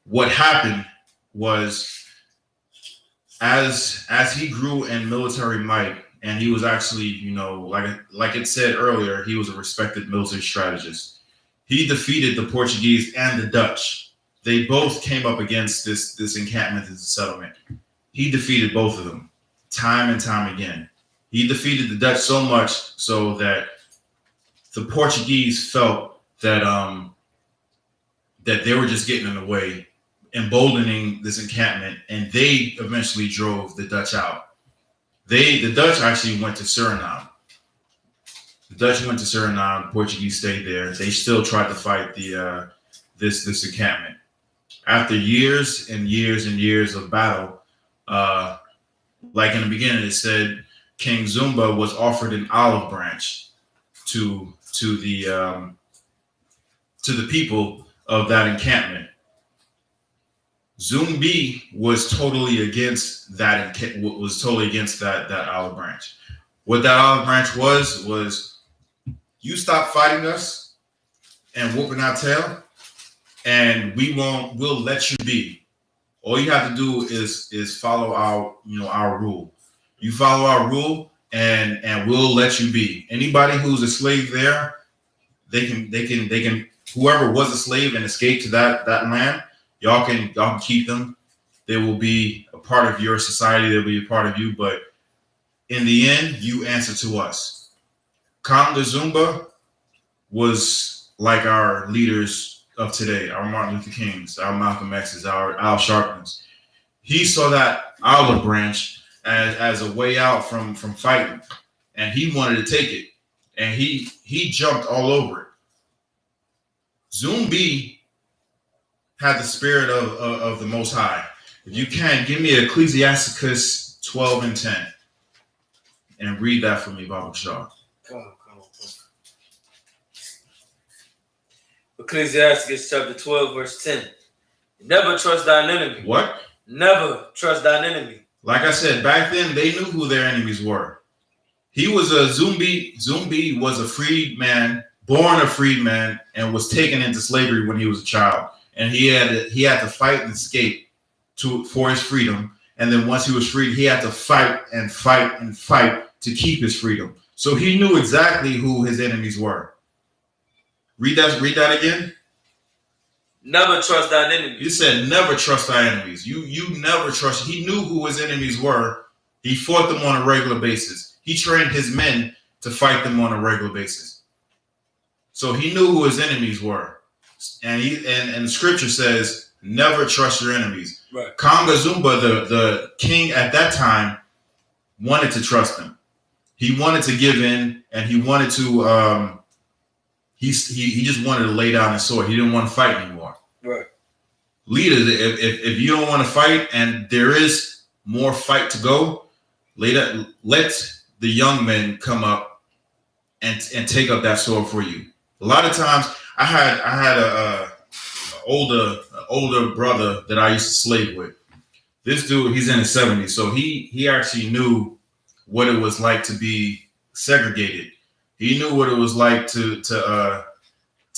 What happened was, as he grew in military might, and he was actually, you know, like it said earlier, he was a respected military strategist. He defeated the Portuguese and the Dutch. They both came up against this encampment, this settlement. He defeated both of them time and time again. He defeated the Dutch so much so that the Portuguese felt that they were just getting in the way, emboldening this encampment, and they eventually drove the Dutch out. The Dutch actually went to Suriname. The Dutch went to Suriname. The Portuguese stayed there. They still tried to fight this encampment. After years and years and years of battle, like in the beginning, it said King Zumba was offered an olive branch to the people of that encampment. Zumbi was totally against that. Was totally against that olive branch. What that olive branch was you stop fighting us and whooping our tail, and we'll let you be. All you have to do is follow our rule. You follow our rule, and we'll let you be. Anybody who's a slave there, they can whoever was a slave and escaped to that land, y'all can keep them. They will be a part of your society. They'll be a part of you. But in the end, you answer to us. Kanga Zumba was like our leaders of today, our Martin Luther Kings, our Malcolm X's, our Al Sharptons. He saw that olive branch as a way out from fighting, and he wanted to take it, and he jumped all over it. Zumbi had the spirit of the Most High. If you can, give me Ecclesiasticus 12 and 10, and read that for me, Baba Shah. Come on. Ecclesiastes chapter 12, verse 10. Never trust thine enemy. What? Never trust thine enemy. Like I said, back then, they knew who their enemies were. He was a Zumbi. Zumbi was a freedman, born a freedman, and was taken into slavery when he was a child. And he had to fight and escape for his freedom. And then once he was freed, he had to fight and fight and fight to keep his freedom. So he knew exactly who his enemies were. Read that again. Never trust thine enemies. He said, never trust thy enemies. You never trust. He knew who his enemies were. He fought them on a regular basis. He trained his men to fight them on a regular basis. So he knew who his enemies were. And the scripture says, never trust your enemies. Right. Kanga Zumba, the king at that time, wanted to trust him. He wanted to give in, and he wanted to he just wanted to lay down his sword. He didn't want to fight anymore. Right. Leaders, if you don't want to fight and there is more fight to go, let the young men come up and take up that sword for you. A lot of times, I had a older brother that I used to slave with. This dude, he's in his 70s, so he actually knew what it was like to be segregated. He knew what it was like to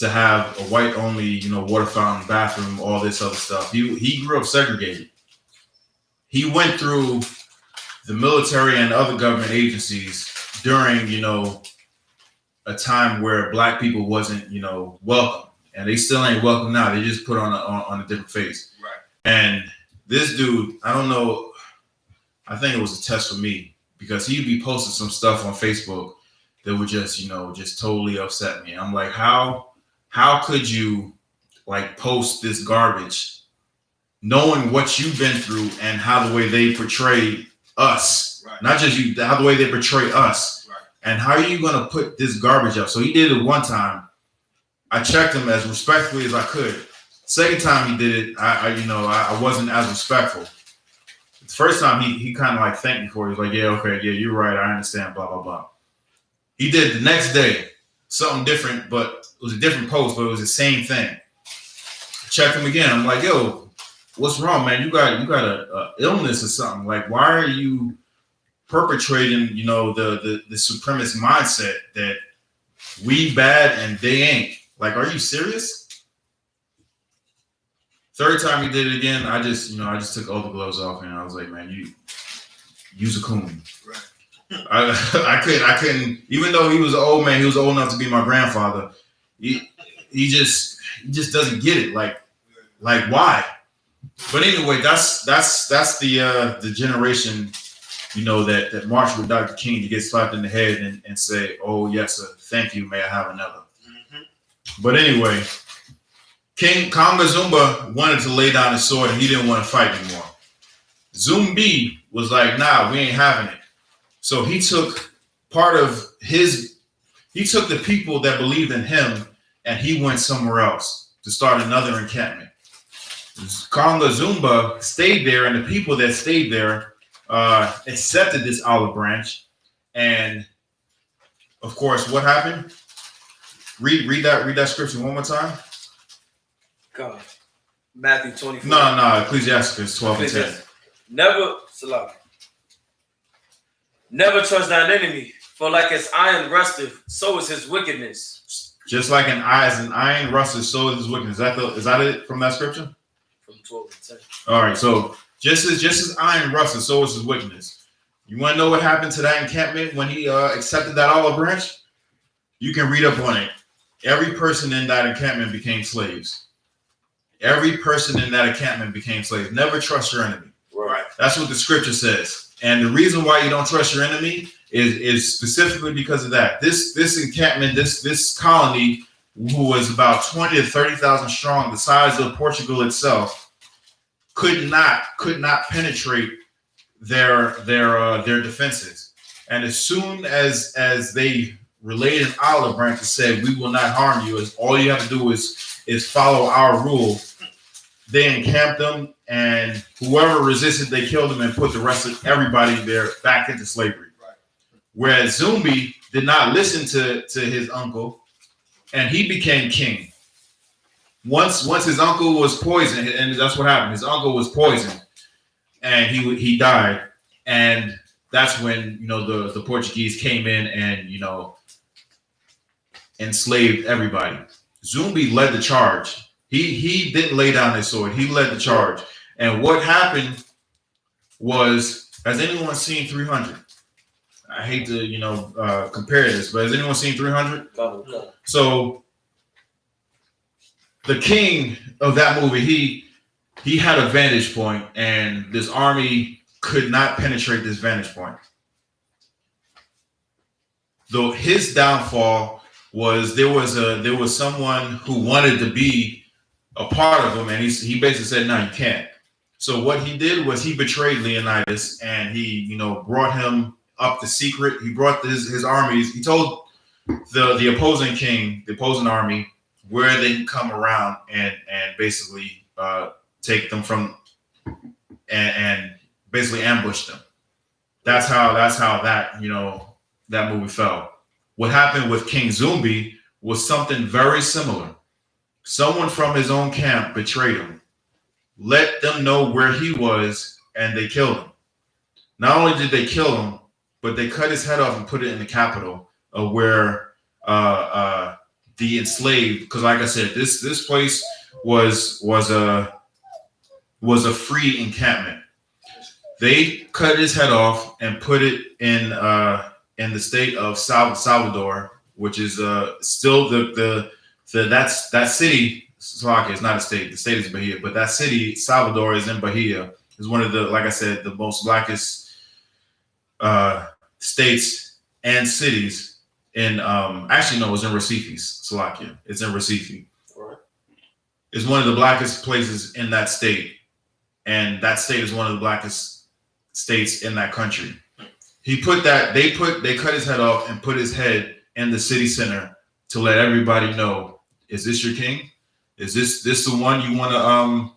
have a white only, water fountain, bathroom, all this other stuff. He grew up segregated. He went through the military and other government agencies during, a time where black people wasn't, welcome, and they still ain't welcome now. They just put on a different face. Right. And this dude, I don't know. I think it was a test for me because he'd be posting some stuff on Facebook that would just totally upset me. I'm like, how could you post this garbage knowing what you've been through and how the way they portray us, right? Not just you, how the way they portray us, right? And how are you going to put this garbage up? So he did it one time. I checked him as respectfully as I could. Second time he did it, I wasn't as respectful. The first time he kind of thanked me for it. He was like, yeah, okay, yeah, you're right. I understand, blah, blah, blah. He did the next day, something different, but it was a different post, but it was the same thing. I checked him again. I'm like, yo, what's wrong, man? You got a illness or something. Why are you perpetrating, the supremacist mindset that we bad and they ain't? Are you serious? Third time he did it again, I just took all the gloves off and I was like, man, you's a coon. Right. I couldn't, even though he was an old man, he was old enough to be my grandfather. He just doesn't get it. Why? But anyway, that's the generation, that marched with Dr. King to get slapped in the head and say, oh yes, sir, thank you, may I have another. Mm-hmm. But anyway, King Conga Zumba wanted to lay down his sword and he didn't want to fight anymore. Zumbi was like, nah, we ain't having it. So he took he took the people that believed in him and he went somewhere else to start another encampment. Conga Zumba stayed there, and the people that stayed there accepted this olive branch. And of course, what happened? Read that scripture one more time. God. Matthew 24. No, Ecclesiastes 12 and 10. Never trust thine enemy, for like as iron rusteth, so is his wickedness. Just like an iron rusteth, so is his wickedness. Is that it from that scripture? From 12 and 10. All right, so just as iron rusteth, so is his wickedness. You want to know what happened to that encampment when he accepted that olive branch? You can read up on it. Every person in that encampment became slaves. Every person in that encampment became slaves. Never trust your enemy. Right. That's what the scripture says. And the reason why you don't trust your enemy is specifically because of that. This encampment, this colony, who was about 20 to 30,000 strong, the size of Portugal itself, could not penetrate their defenses. And as soon as they relayed an olive branch and said, "We will not harm you, as all you have to do is follow our rule," they encamped them, and whoever resisted, they killed them and put the rest of everybody there back into slavery. Right. Whereas Zumbi did not listen to his uncle, and he became king. Once his uncle was poisoned, and that's what happened. His uncle was poisoned, and he died. And that's when the Portuguese came in and enslaved everybody. Zumbi led the charge. He didn't lay down his sword. He led the charge. And what happened was, has anyone seen 300? I hate to compare this, but has anyone seen 300? So the king of that movie, he had a vantage point, and this army could not penetrate this vantage point. Though his downfall was there was someone who wanted to be a part of him, and he basically said, "No, you can't." So what he did was he betrayed Leonidas, and he brought him up the secret. He brought his armies. He told the opposing king, the opposing army, where they can come around and basically take them from and basically ambush them. That's how that movie fell. What happened with King Zumbi was something very similar. Someone from his own camp betrayed him, let them know where he was, and they killed him. Not only did they kill him, but they cut his head off and put it in the capital of where the enslaved, because like I said, this place was a free encampment. They cut his head off and put it in the state of Salvador, which is still that city. Slovakia is not a state. The state is Bahia, but that city, Salvador, is in Bahia. Is one of the, like I said, the most blackest states and cities in. Actually, no, it's in Recife, Slovakia. It's in Recife. Right. It's one of the blackest places in that state, and that state is one of the blackest states in that country. They cut his head off and put his head in the city center to let everybody know, is this your king? Is this the one you want to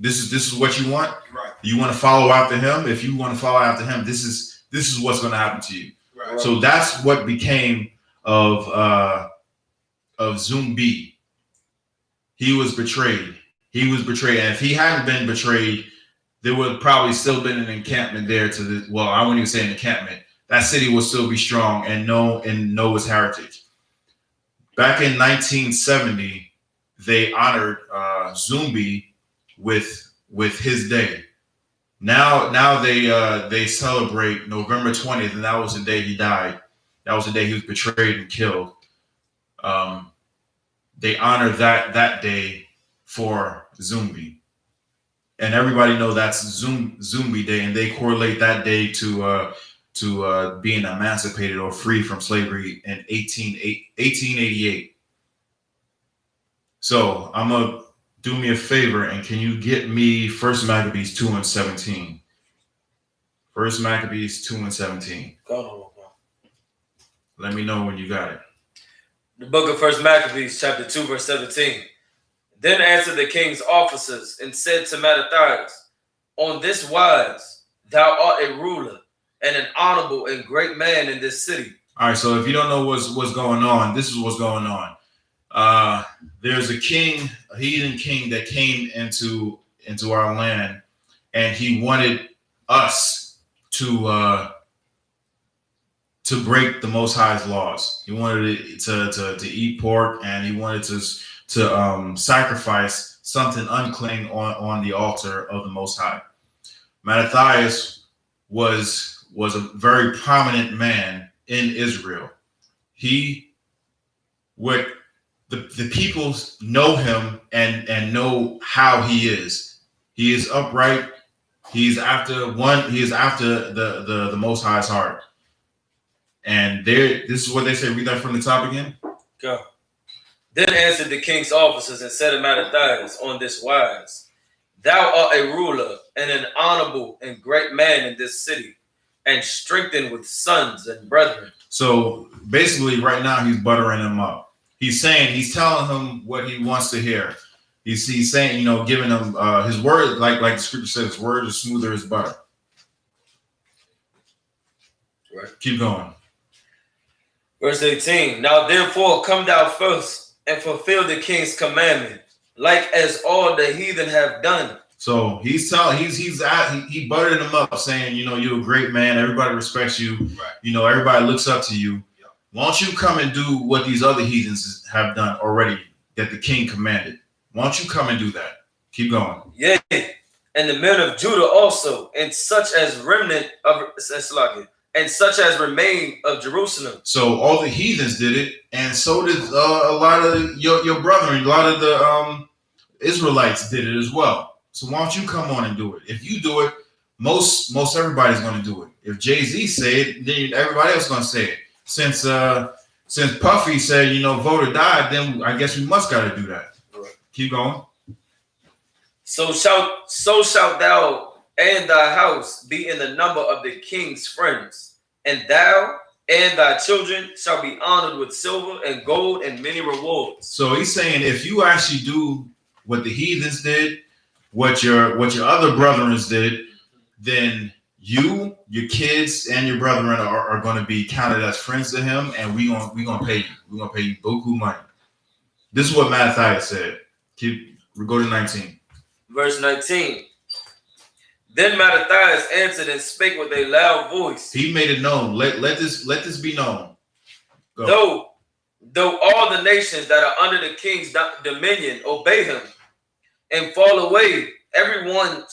this is what you want? Right. You want to follow after him? If you want to follow after him, this is what's going to happen to you. Right. So that's what became of Zumbi. He was betrayed. And if he hadn't been betrayed, there would probably still been an encampment there I wouldn't even say an encampment. That city would still be strong and know its heritage. Back in 1970, they honored Zumbi with his day. Now they celebrate November 20th, and that was the day he died. That was the day he was betrayed and killed. They honor that day for Zumbi. And everybody know that's Zumbi Day, and they correlate that day to being emancipated or free from slavery in 1888. So I'm gonna do me a favor, and can you get me 1 Maccabees 2:17? 1 Maccabees 2:17. Go. Let me know when you got it. The book of 1 Maccabees, chapter 2, verse 17. Then answered the king's officers and said to Mattathias, on this wise, thou art a ruler and an honorable and great man in this city. All right, so if you don't know what's going on, this is what's going on. There's a king, a heathen king that came into our land, and he wanted us to break the Most High's laws. He wanted to eat pork, and he wanted to sacrifice something unclean on the altar of the Most High. Mattathias was a very prominent man in Israel. The people know him and know how he is. He is upright. He is after the Most High's heart. And this is what they say. Read that from the top again. Go. Then answered the king's officers and said to Mattathias, on this wise, thou art a ruler and an honorable and great man in this city, and strengthened with sons and brethren. So basically, right now he's buttering him up. He's telling him what he wants to hear. He's saying, giving him his word, like the scripture says, his word is smoother as butter. Right. Keep going. Verse 18. Now therefore come thou first and fulfill the king's commandment, like as all the heathen have done. So he buttered him up, saying, you're a great man. Everybody respects you. Right. Everybody looks up to you. Yep. Why don't you come and do what these other heathens have done already that the king commanded? Why don't you come and do that? Keep going. Yeah. And the men of Judah also, and such as remain of Jerusalem. So all the heathens did it, and so did a lot of your brethren. A lot of the Israelites did it as well. So why don't you come on and do it? If you do it, most everybody's going to do it. If Jay-Z say it, then everybody else is going to say it. Since Puffy said, vote or die, then I guess we must got to do that. Right. Keep going. So shalt thou and thy house be in the number of the king's friends, and thou and thy children shall be honored with silver and gold and many rewards. So he's saying, if you actually do what the heathens did, what your other brethren did, then you, your kids, and your brethren are going to be counted as friends to him, and we gonna pay you. We're gonna pay you beaucoup money. This is what Mattathias said. Go to 19. Verse 19. Then Mattathias answered and spake with a loud voice. He made it known. Let this be known. Go. Though all the nations that are under the king's dominion obey him and fall away, everyone.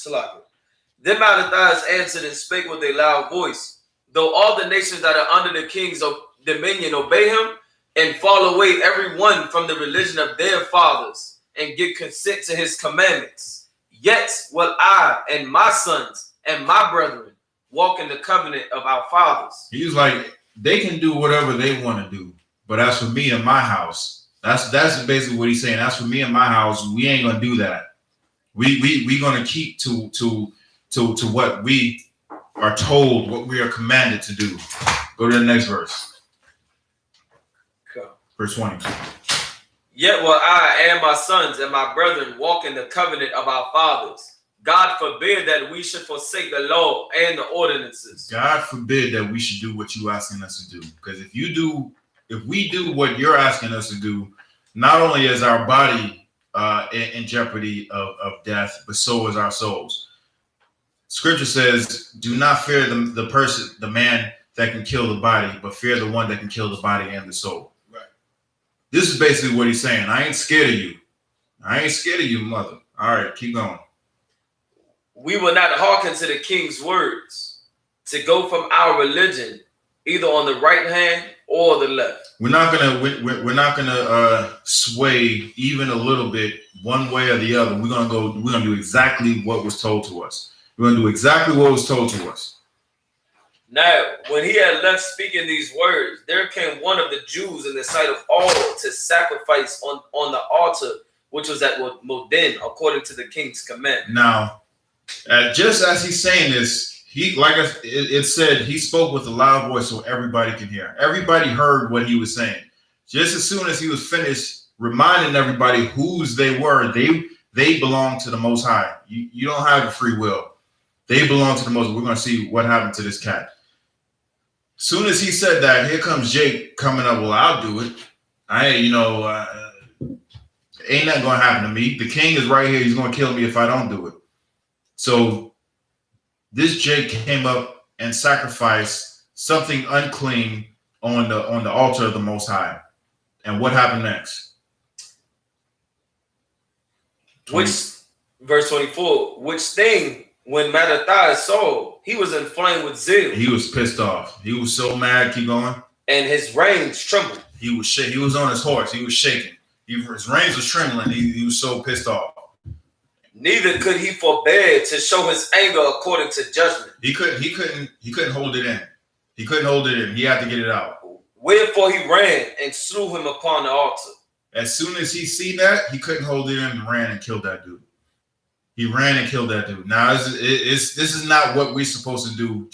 Then Mattathias answered and spake with a loud voice. Though all the nations that are under the king's dominion obey him and fall away, everyone from the religion of their fathers, and give consent to his commandments, yet will I and my sons and my brethren walk in the covenant of our fathers. He's like, they can do whatever they want to do, but as for me and my house, that's basically what he's saying. As for me and my house, we ain't gonna do that. We gonna keep to what we are told, what we are commanded to do. Go to the next verse. Go. Verse 20. Yet will I and my sons and my brethren walk in the covenant of our fathers. God forbid that we should forsake the law and the ordinances. God forbid that we should do what you're asking us to do. Because if we do what you're asking us to do, not only is our body in jeopardy of death, but so is our souls. Scripture says, do not fear the man that can kill the body, but fear the one that can kill the body and the soul. Right. This is basically what he's saying. I ain't scared of you. I ain't scared of you, mother. All right, keep going. We will not hearken to the king's words to go from our religion, either on the right hand or the left. We're not gonna sway even a little bit one way or the other. We're gonna do exactly what was told to us. We're gonna do exactly what was told to us. Now, when he had left speaking these words, there came one of the Jews in the sight of all to sacrifice on the altar, which was at Modin, according to the king's command. Now, just as he's saying this, it said he spoke with a loud voice so everybody can hear. Everybody heard what he was saying. Just as soon as he was finished reminding everybody whose they were, they belong to the Most High. You don't have a free will. They belong to the Most High. We're going to see what happened to this cat. Soon as he said that, here comes Jake coming up. Well, I'll do it. Ain't nothing going to happen to me. The king is right here. He's going to kill me if I don't do it. So this Jake came up and sacrificed something unclean on the altar of the Most High. And what happened next? Verse 24, which thing when Mattathias saw, he was inflamed with zeal. He was pissed off. He was so mad. Keep going. And his reins trembled. He was shaking. He was on his horse. He was shaking. His reins was trembling. He was so pissed off. Neither could he forbear to show his anger according to judgment. He couldn't hold it in. He couldn't hold it in. He had to get it out. Wherefore he ran and slew him upon the altar. As soon as he seen that, he couldn't hold it in and ran and killed that dude. He ran and killed that dude. Now, this is not what we're supposed to do.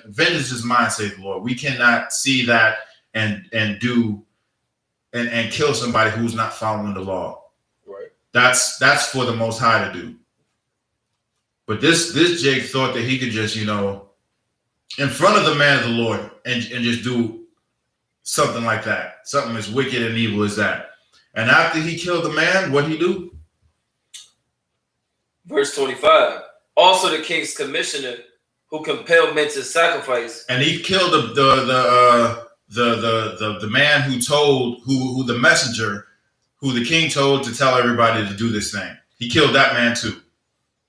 Vengeance is mine, saith the Lord. We cannot see that and kill somebody who's not following the law. Right. That's for the Most High to do. But this Jake thought that he could just, in front of the man of the Lord and just do something like that. Something as wicked and evil as that. And after he killed the man, what'd he do? Verse 25. Also the king's commissioner who compelled men to sacrifice. And he killed the man who told who the messenger who the king told to tell everybody to do this thing. He killed that man too.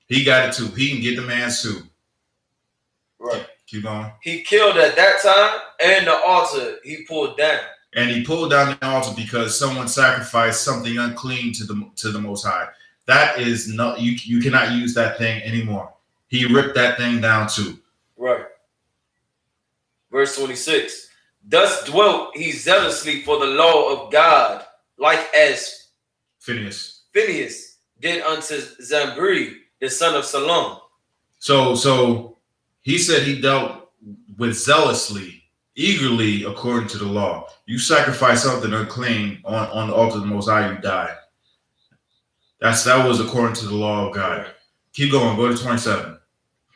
He got it too. He can get the man's too. Right. Keep going. He killed at that time, and the altar he pulled down. And he pulled down the altar because someone sacrificed something unclean to the Most High. That is no, you cannot use that thing anymore. He ripped that thing down too. Right. Verse 26. Thus dwelt he zealously for the law of God, like as Phineas did unto Zambri, the son of Salam. So he said he dealt with zealously, eagerly according to the law. You sacrifice something unclean on the altar of the Most High, you die. That was according to the law of God. Keep going. Go to 27.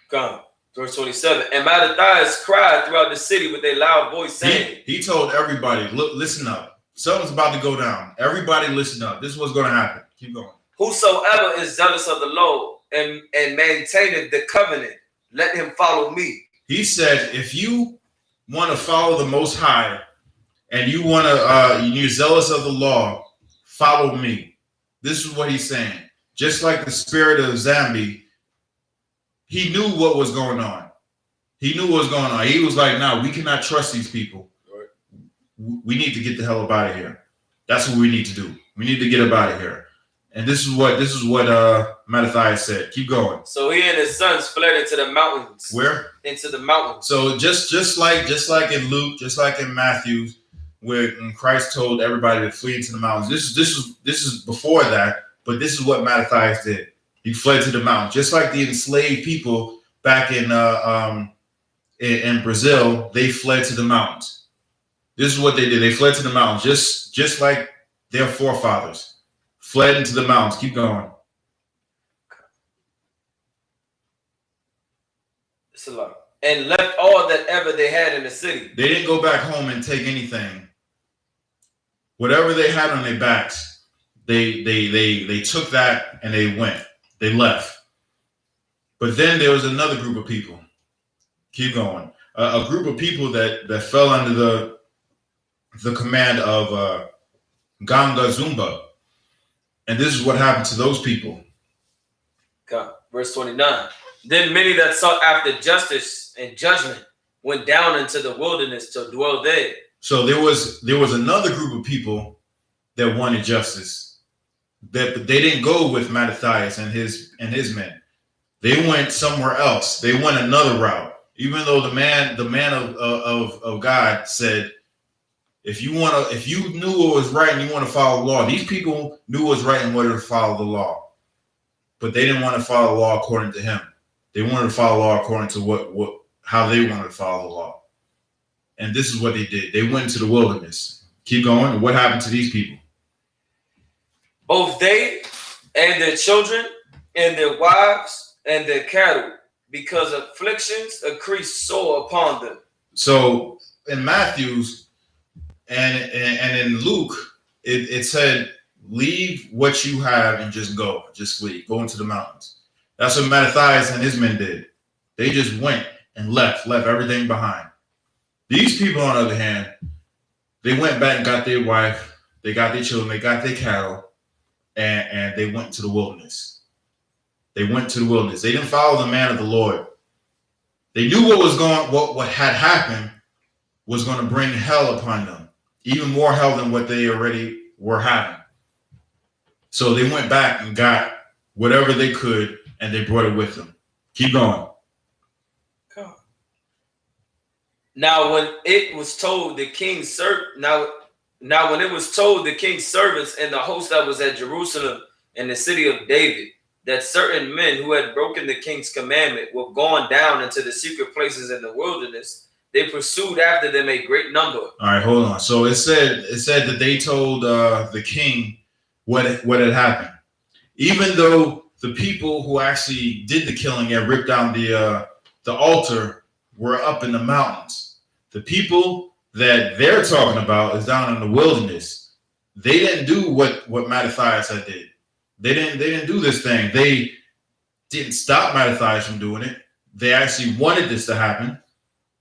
Come. Verse 27. And Mattathias cried throughout the city with a loud voice, saying, He told everybody, look, listen up. Something's about to go down. Everybody listen up. This is what's going to happen. Keep going. Whosoever is zealous of the law and maintaineth the covenant, let him follow me. He said, if you want to follow the Most High and you want to, you're zealous of the law, follow me. This is what he's saying. Just like the spirit of Zumbi, he knew what was going on. He knew what was going on. He was like, no, we cannot trust these people. Right. We need to get the hell up out of here. That's what we need to do. We need to get up out of here. And this is what Mattathias said. Keep going. So he and his sons fled into the mountains. Where? Into the mountains. So just like in Luke, just like in Matthew, where Christ told everybody to flee into the mountains. This is before that, but this is what Mattathias did. He fled to the mountains, just like the enslaved people back in Brazil. They fled to the mountains. This is what they did. They fled to the mountains, just like their forefathers fled into the mountains. Keep going. It's a lot. And left all that ever they had in the city. They didn't go back home and take anything. Whatever they had on their backs, they took that and they went. They left. But then there was another group of people. Keep going. A group of people that fell under the command of Ganga Zumba. And this is what happened to those people. Okay. Verse 29. Then many that sought after justice and judgment went down into the wilderness to dwell there. So there was another group of people that wanted justice. That they didn't go with Mattathias and his men. They went somewhere else. They went another route. Even though the man of God said, if you knew what was right and you want to follow the law, these people knew what was right and wanted to follow the law, but they didn't want to follow the law according to him. They wanted to follow the law according to how they wanted to follow the law. And this is what they did. They went into the wilderness. Keep going. What happened to these people? Both they and their children and their wives and their cattle, because afflictions increased sore upon them. So in Matthew's and in Luke, it said, leave what you have and just go. Just flee. Go into the mountains. That's what Matthias and his men did. They just went and left everything behind. These people, on the other hand, they went back and got their wife, they got their children, they got their cattle, and they went to the wilderness. They went to the wilderness. They didn't follow the man of the Lord. They knew what had happened was going to bring hell upon them, even more hell than what they already were having. So they went back and got whatever they could, and they brought it with them. Keep going. Now, when it was told the king's when it was told the king's servants and the host that was at Jerusalem and the city of David, that certain men who had broken the king's commandment were gone down into the secret places in the wilderness, they pursued after them a great number. All right, hold on. So it said that they told the king what had happened, even though the people who actually did the killing and ripped down the altar were up in the mountains. The people that they're talking about is down in the wilderness. They didn't do what Matthias had did. They didn't do this thing. They didn't stop Matthias from doing it. They actually wanted this to happen.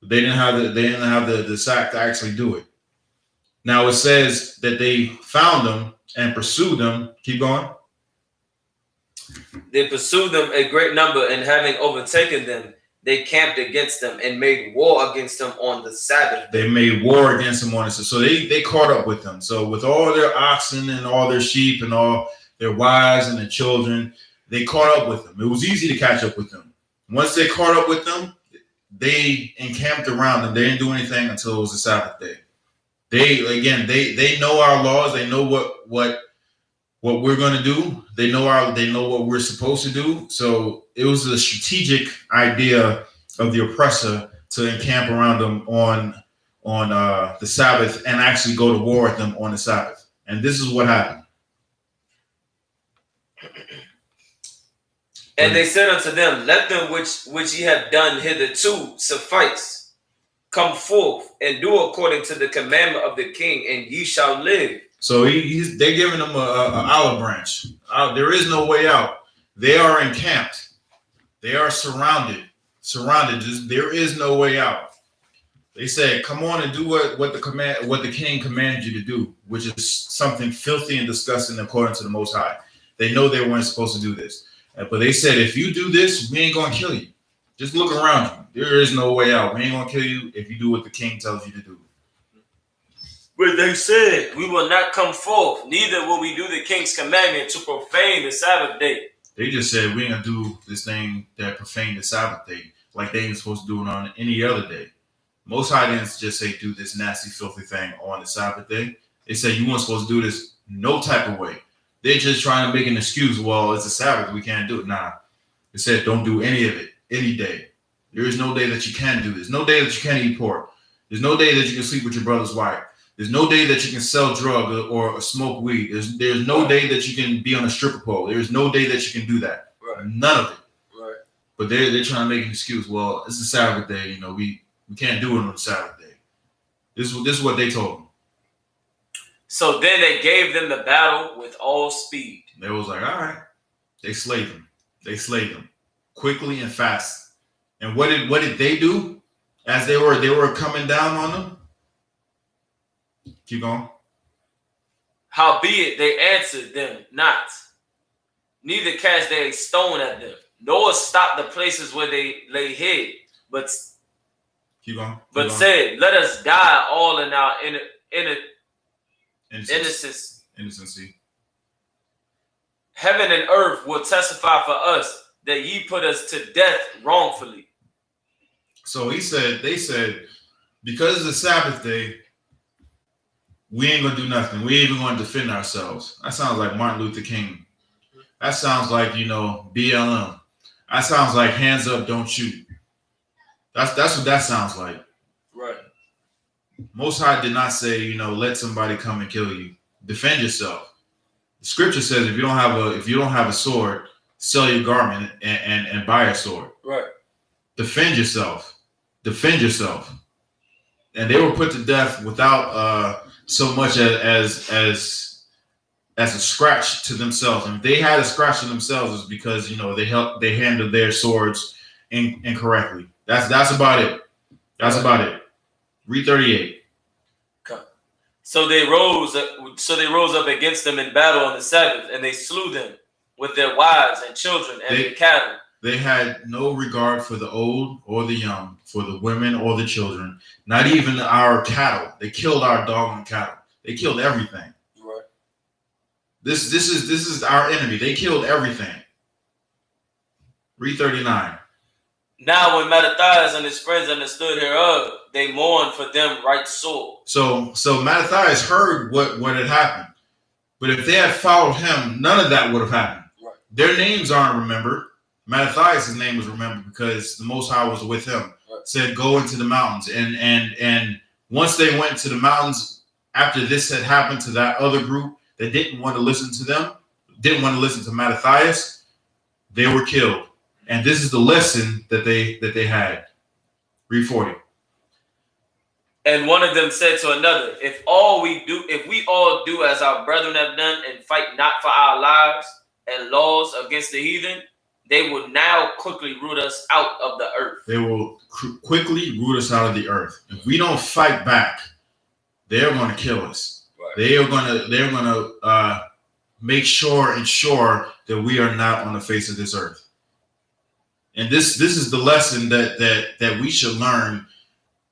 But they didn't have the sack to actually do it. Now it says that they found them and pursued them. Keep going. They pursued them a great number, and having overtaken them, they camped against them and made war against them on the Sabbath. They made war against them on the Sabbath. So they caught up with them. So with all their oxen and all their sheep and all their wives and their children, they caught up with them. It was easy to catch up with them. Once they caught up with them, they encamped around them. They didn't do anything until it was the Sabbath day. They know our laws. They know what we're going to do. They know what we're supposed to do. So it was a strategic idea of the oppressor to encamp around them on the Sabbath and actually go to war with them on the Sabbath. And this is what happened. And they said unto them, let them which ye have done hitherto suffice. Come forth and do according to the commandment of the king, and ye shall live. So they're giving them an olive branch. There is no way out. They are encamped. They are surrounded. There is no way out. They said, "Come on and do what the king commanded you to do," which is something filthy and disgusting according to the Most High. They know they weren't supposed to do this, but they said, "If you do this, we ain't gonna kill you. Just look around you. There is no way out. We ain't gonna kill you if you do what the king tells you to do." But they said, "We will not come forth, neither will we do the king's commandment to profane the Sabbath day." They just said, "We ain't gonna do this thing that profane the Sabbath day, like they ain't supposed to do it on any other day." Most High didn't just say do this nasty, filthy thing on the Sabbath day. They said you weren't supposed to do this no type of way. They're just trying to make an excuse. Well, it's a Sabbath, we can't do it. Nah, they said don't do any of it, any day. There is no day that you can do this. No day that you can eat pork. There's no day that you can sleep with your brother's wife. There's no day that you can sell drugs or smoke weed. There's no day that you can be on a stripper pole. There's no day that you can do that. Right. None of it. Right. But they're trying to make an excuse. Well, it's a Sabbath day. We can't do it on the Sabbath day. This is what they told them. So then they gave them the battle with all speed. They was like, all right. They slayed them. They slayed them quickly and fast. And what did they do as they were coming down on them? Keep going. Howbeit they answered them not, neither cast they a stone at them, nor stopped the places where they lay hid, but keep going. Said, let us die all in our innocency. Heaven and earth will testify for us that ye put us to death wrongfully. So they said, because it's the Sabbath day, we ain't gonna do nothing. We ain't even gonna defend ourselves. That sounds like Martin Luther King. That sounds like, BLM. That sounds like hands up, don't shoot. That's what that sounds like. Right. Most High did not say, let somebody come and kill you. Defend yourself. The scripture says if you don't have a sword, sell your garment and buy a sword. Right. Defend yourself. Defend yourself. And they were put to death without so much as a scratch to themselves. And if they had a scratch to themselves, it's because they handled their swords incorrectly. That's about it. That's about it. Read 38. So they rose up against them in battle on the Sabbath, and they slew them with their wives and children and their cattle. They had no regard for the old or the young, for the women or the children, not even our cattle. They killed our doggone cattle. They killed everything. Right. This is our enemy. They killed everything. Read 39. Now when Mattathias and his friends understood hereof, they mourned for them right sore. So Mattathias heard what had happened. But if they had followed him, none of that would have happened. Right. Their names aren't remembered. Mattathias' name was remembered because the Most High was with him. Right. Said, go into the mountains. And once they went to the mountains, after this had happened to that other group that didn't want to listen to them, didn't want to listen to Mattathias, they were killed. And this is the lesson that they had. Read 40. And one of them said to another, if we all do as our brethren have done and fight not for our lives and laws against the heathen, they will now quickly root us out of the earth. They will quickly root us out of the earth. If we don't fight back, they're going to kill us. Right. They're going to ensure that we are not on the face of this earth. And this is the lesson that we should learn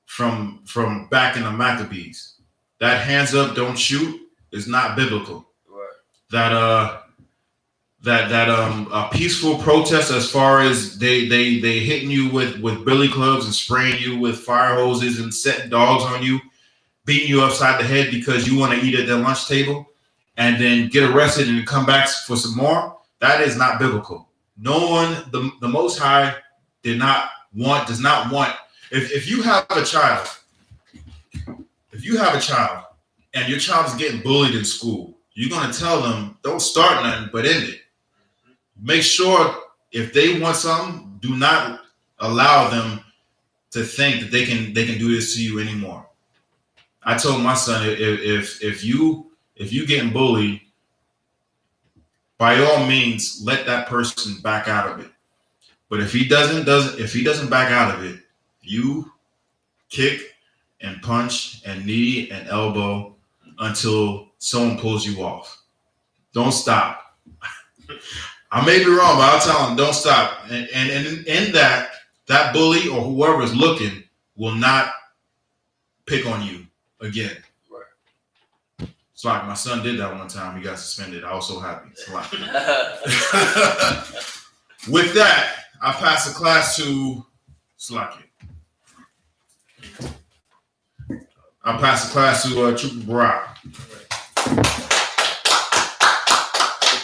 from back in the Maccabees. That hands up, don't shoot is not biblical. Right. That peaceful protest, as far as they hitting you with billy clubs and spraying you with fire hoses and setting dogs on you, beating you upside the head because you want to eat at their lunch table and then get arrested and come back for some more, that is not biblical. No one, the Most High does not want, if you have a child and your child is getting bullied in school, you're going to tell them, don't start nothing, but end it. Make sure if they want something, do not allow them to think that they can do this to you anymore. I told my son, if you getting bullied, by all means, let that person back out of it. But if he doesn't back out of it, you kick and punch and knee and elbow until someone pulls you off. Don't stop. I may be wrong, but I'll tell him don't stop. And in that bully or whoever is looking will not pick on you again. Right. So like my son did that one time. He got suspended. I was so happy. With that, I pass the class to Slacky. I pass the class to Trooper Barack.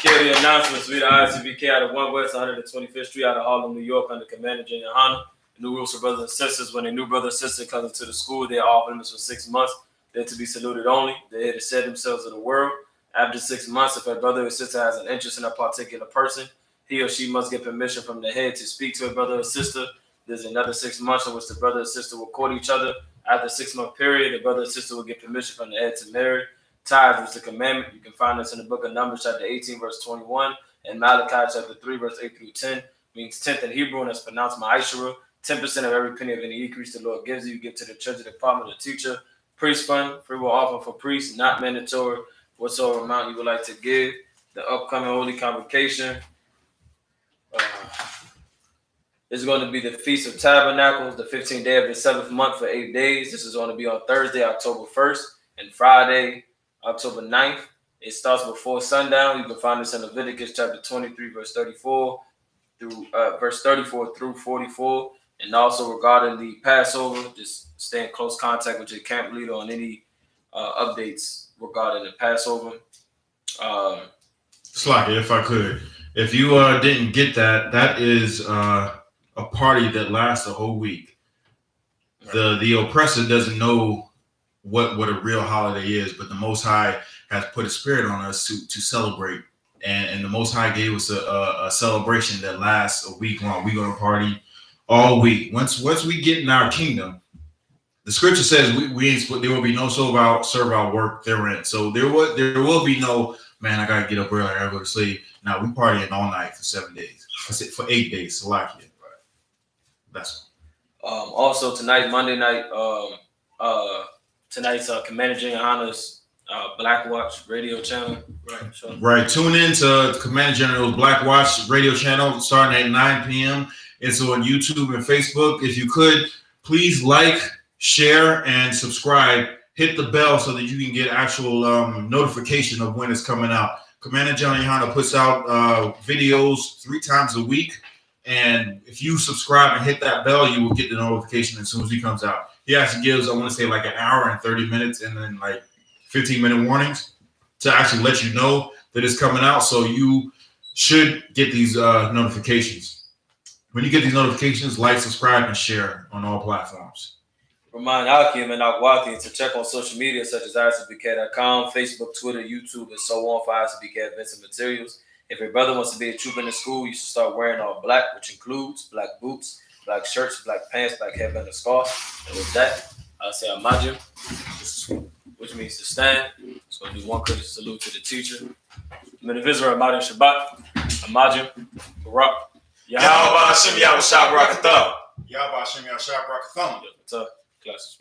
Carry announcements. We the I.S.U.P.K out of 1 West 125th Street out of Harlem, New York, under Commander General YAHANNA. New rules for brothers and sisters. When a new brother or sister comes into the school, they are off limits for 6 months. They're to be saluted only. They're here to set themselves in the world. After 6 months, if a brother or sister has an interest in a particular person, he or she must get permission from the head to speak to a brother or sister. There's another 6 months in which the brother or sister will court each other. After the 6 month period, the brother or sister will get permission from the head to marry. Tithes was the commandment. You can find this in the book of Numbers, chapter 18, verse 21, and Malachi, chapter 3, verse 8 through 10. Means 10th in Hebrew, and it's pronounced ma'ashara. 10% of every penny of any increase the Lord gives you, give to the church of the department of the teacher. Priest fund, free will offer for priests, not mandatory. Whatsoever amount you would like to give. The upcoming Holy Convocation is going to be the Feast of Tabernacles, the 15th day of the 7th month for 8 days. This is going to be on Thursday, October 1st, and Friday, October 9th. It starts before sundown. You can find this in Leviticus chapter 23, verse 34 through 44. And also regarding the Passover, just stay in close contact with your camp leader on any updates regarding the Passover. Slacky, if I could. If you didn't get that, that is a party that lasts a whole week. The oppressor doesn't know what a real holiday is, but the Most High has put a spirit on us to celebrate. And the Most High gave us a celebration that lasts a week long. We're going to party all week. Once we get in our kingdom, the scripture says there will be no servile work therein. So there will be no, man, I got to get up early, I got to go to sleep. Now we partying all night for 7 days. For 8 days. Salakia. That's also tonight, Monday night, tonight's Commander YAHANNA's Black Watch radio channel. Right. So. Right. Tune in to Commander General's Black Watch radio channel starting at 9 p.m. It's on YouTube and Facebook. If you could, please like, share, and subscribe. Hit the bell so that you can get actual notification of when it's coming out. Commander General YAHANNA puts out videos 3 times a week. And if you subscribe and hit that bell, you will get the notification as soon as he comes out. He actually gives, I want to say, like an hour and 30 minutes and then like 15-minute warnings to actually let you know that it's coming out. So you should get these notifications. When you get these notifications, like, subscribe, and share on all platforms. Remind Hakim and Akwaki to check on social media such as ISUPK.com, Facebook, Twitter, YouTube, and so on for ISUPK events and materials. If your brother wants to be a troop in the school, you should start wearing all black, which includes black boots, black shirts, black pants, black headband, and scarf. And with that, I'll say Amajim, which means to stand. So I'm going to do one courteous salute to the teacher. I'm in the Israel Amajim Shabbat, Amajim, Barak. Yahweh Hashem Yahweh Shah Barakatham. Yahweh Hashem Yahweh Shah Barakatham. Classes.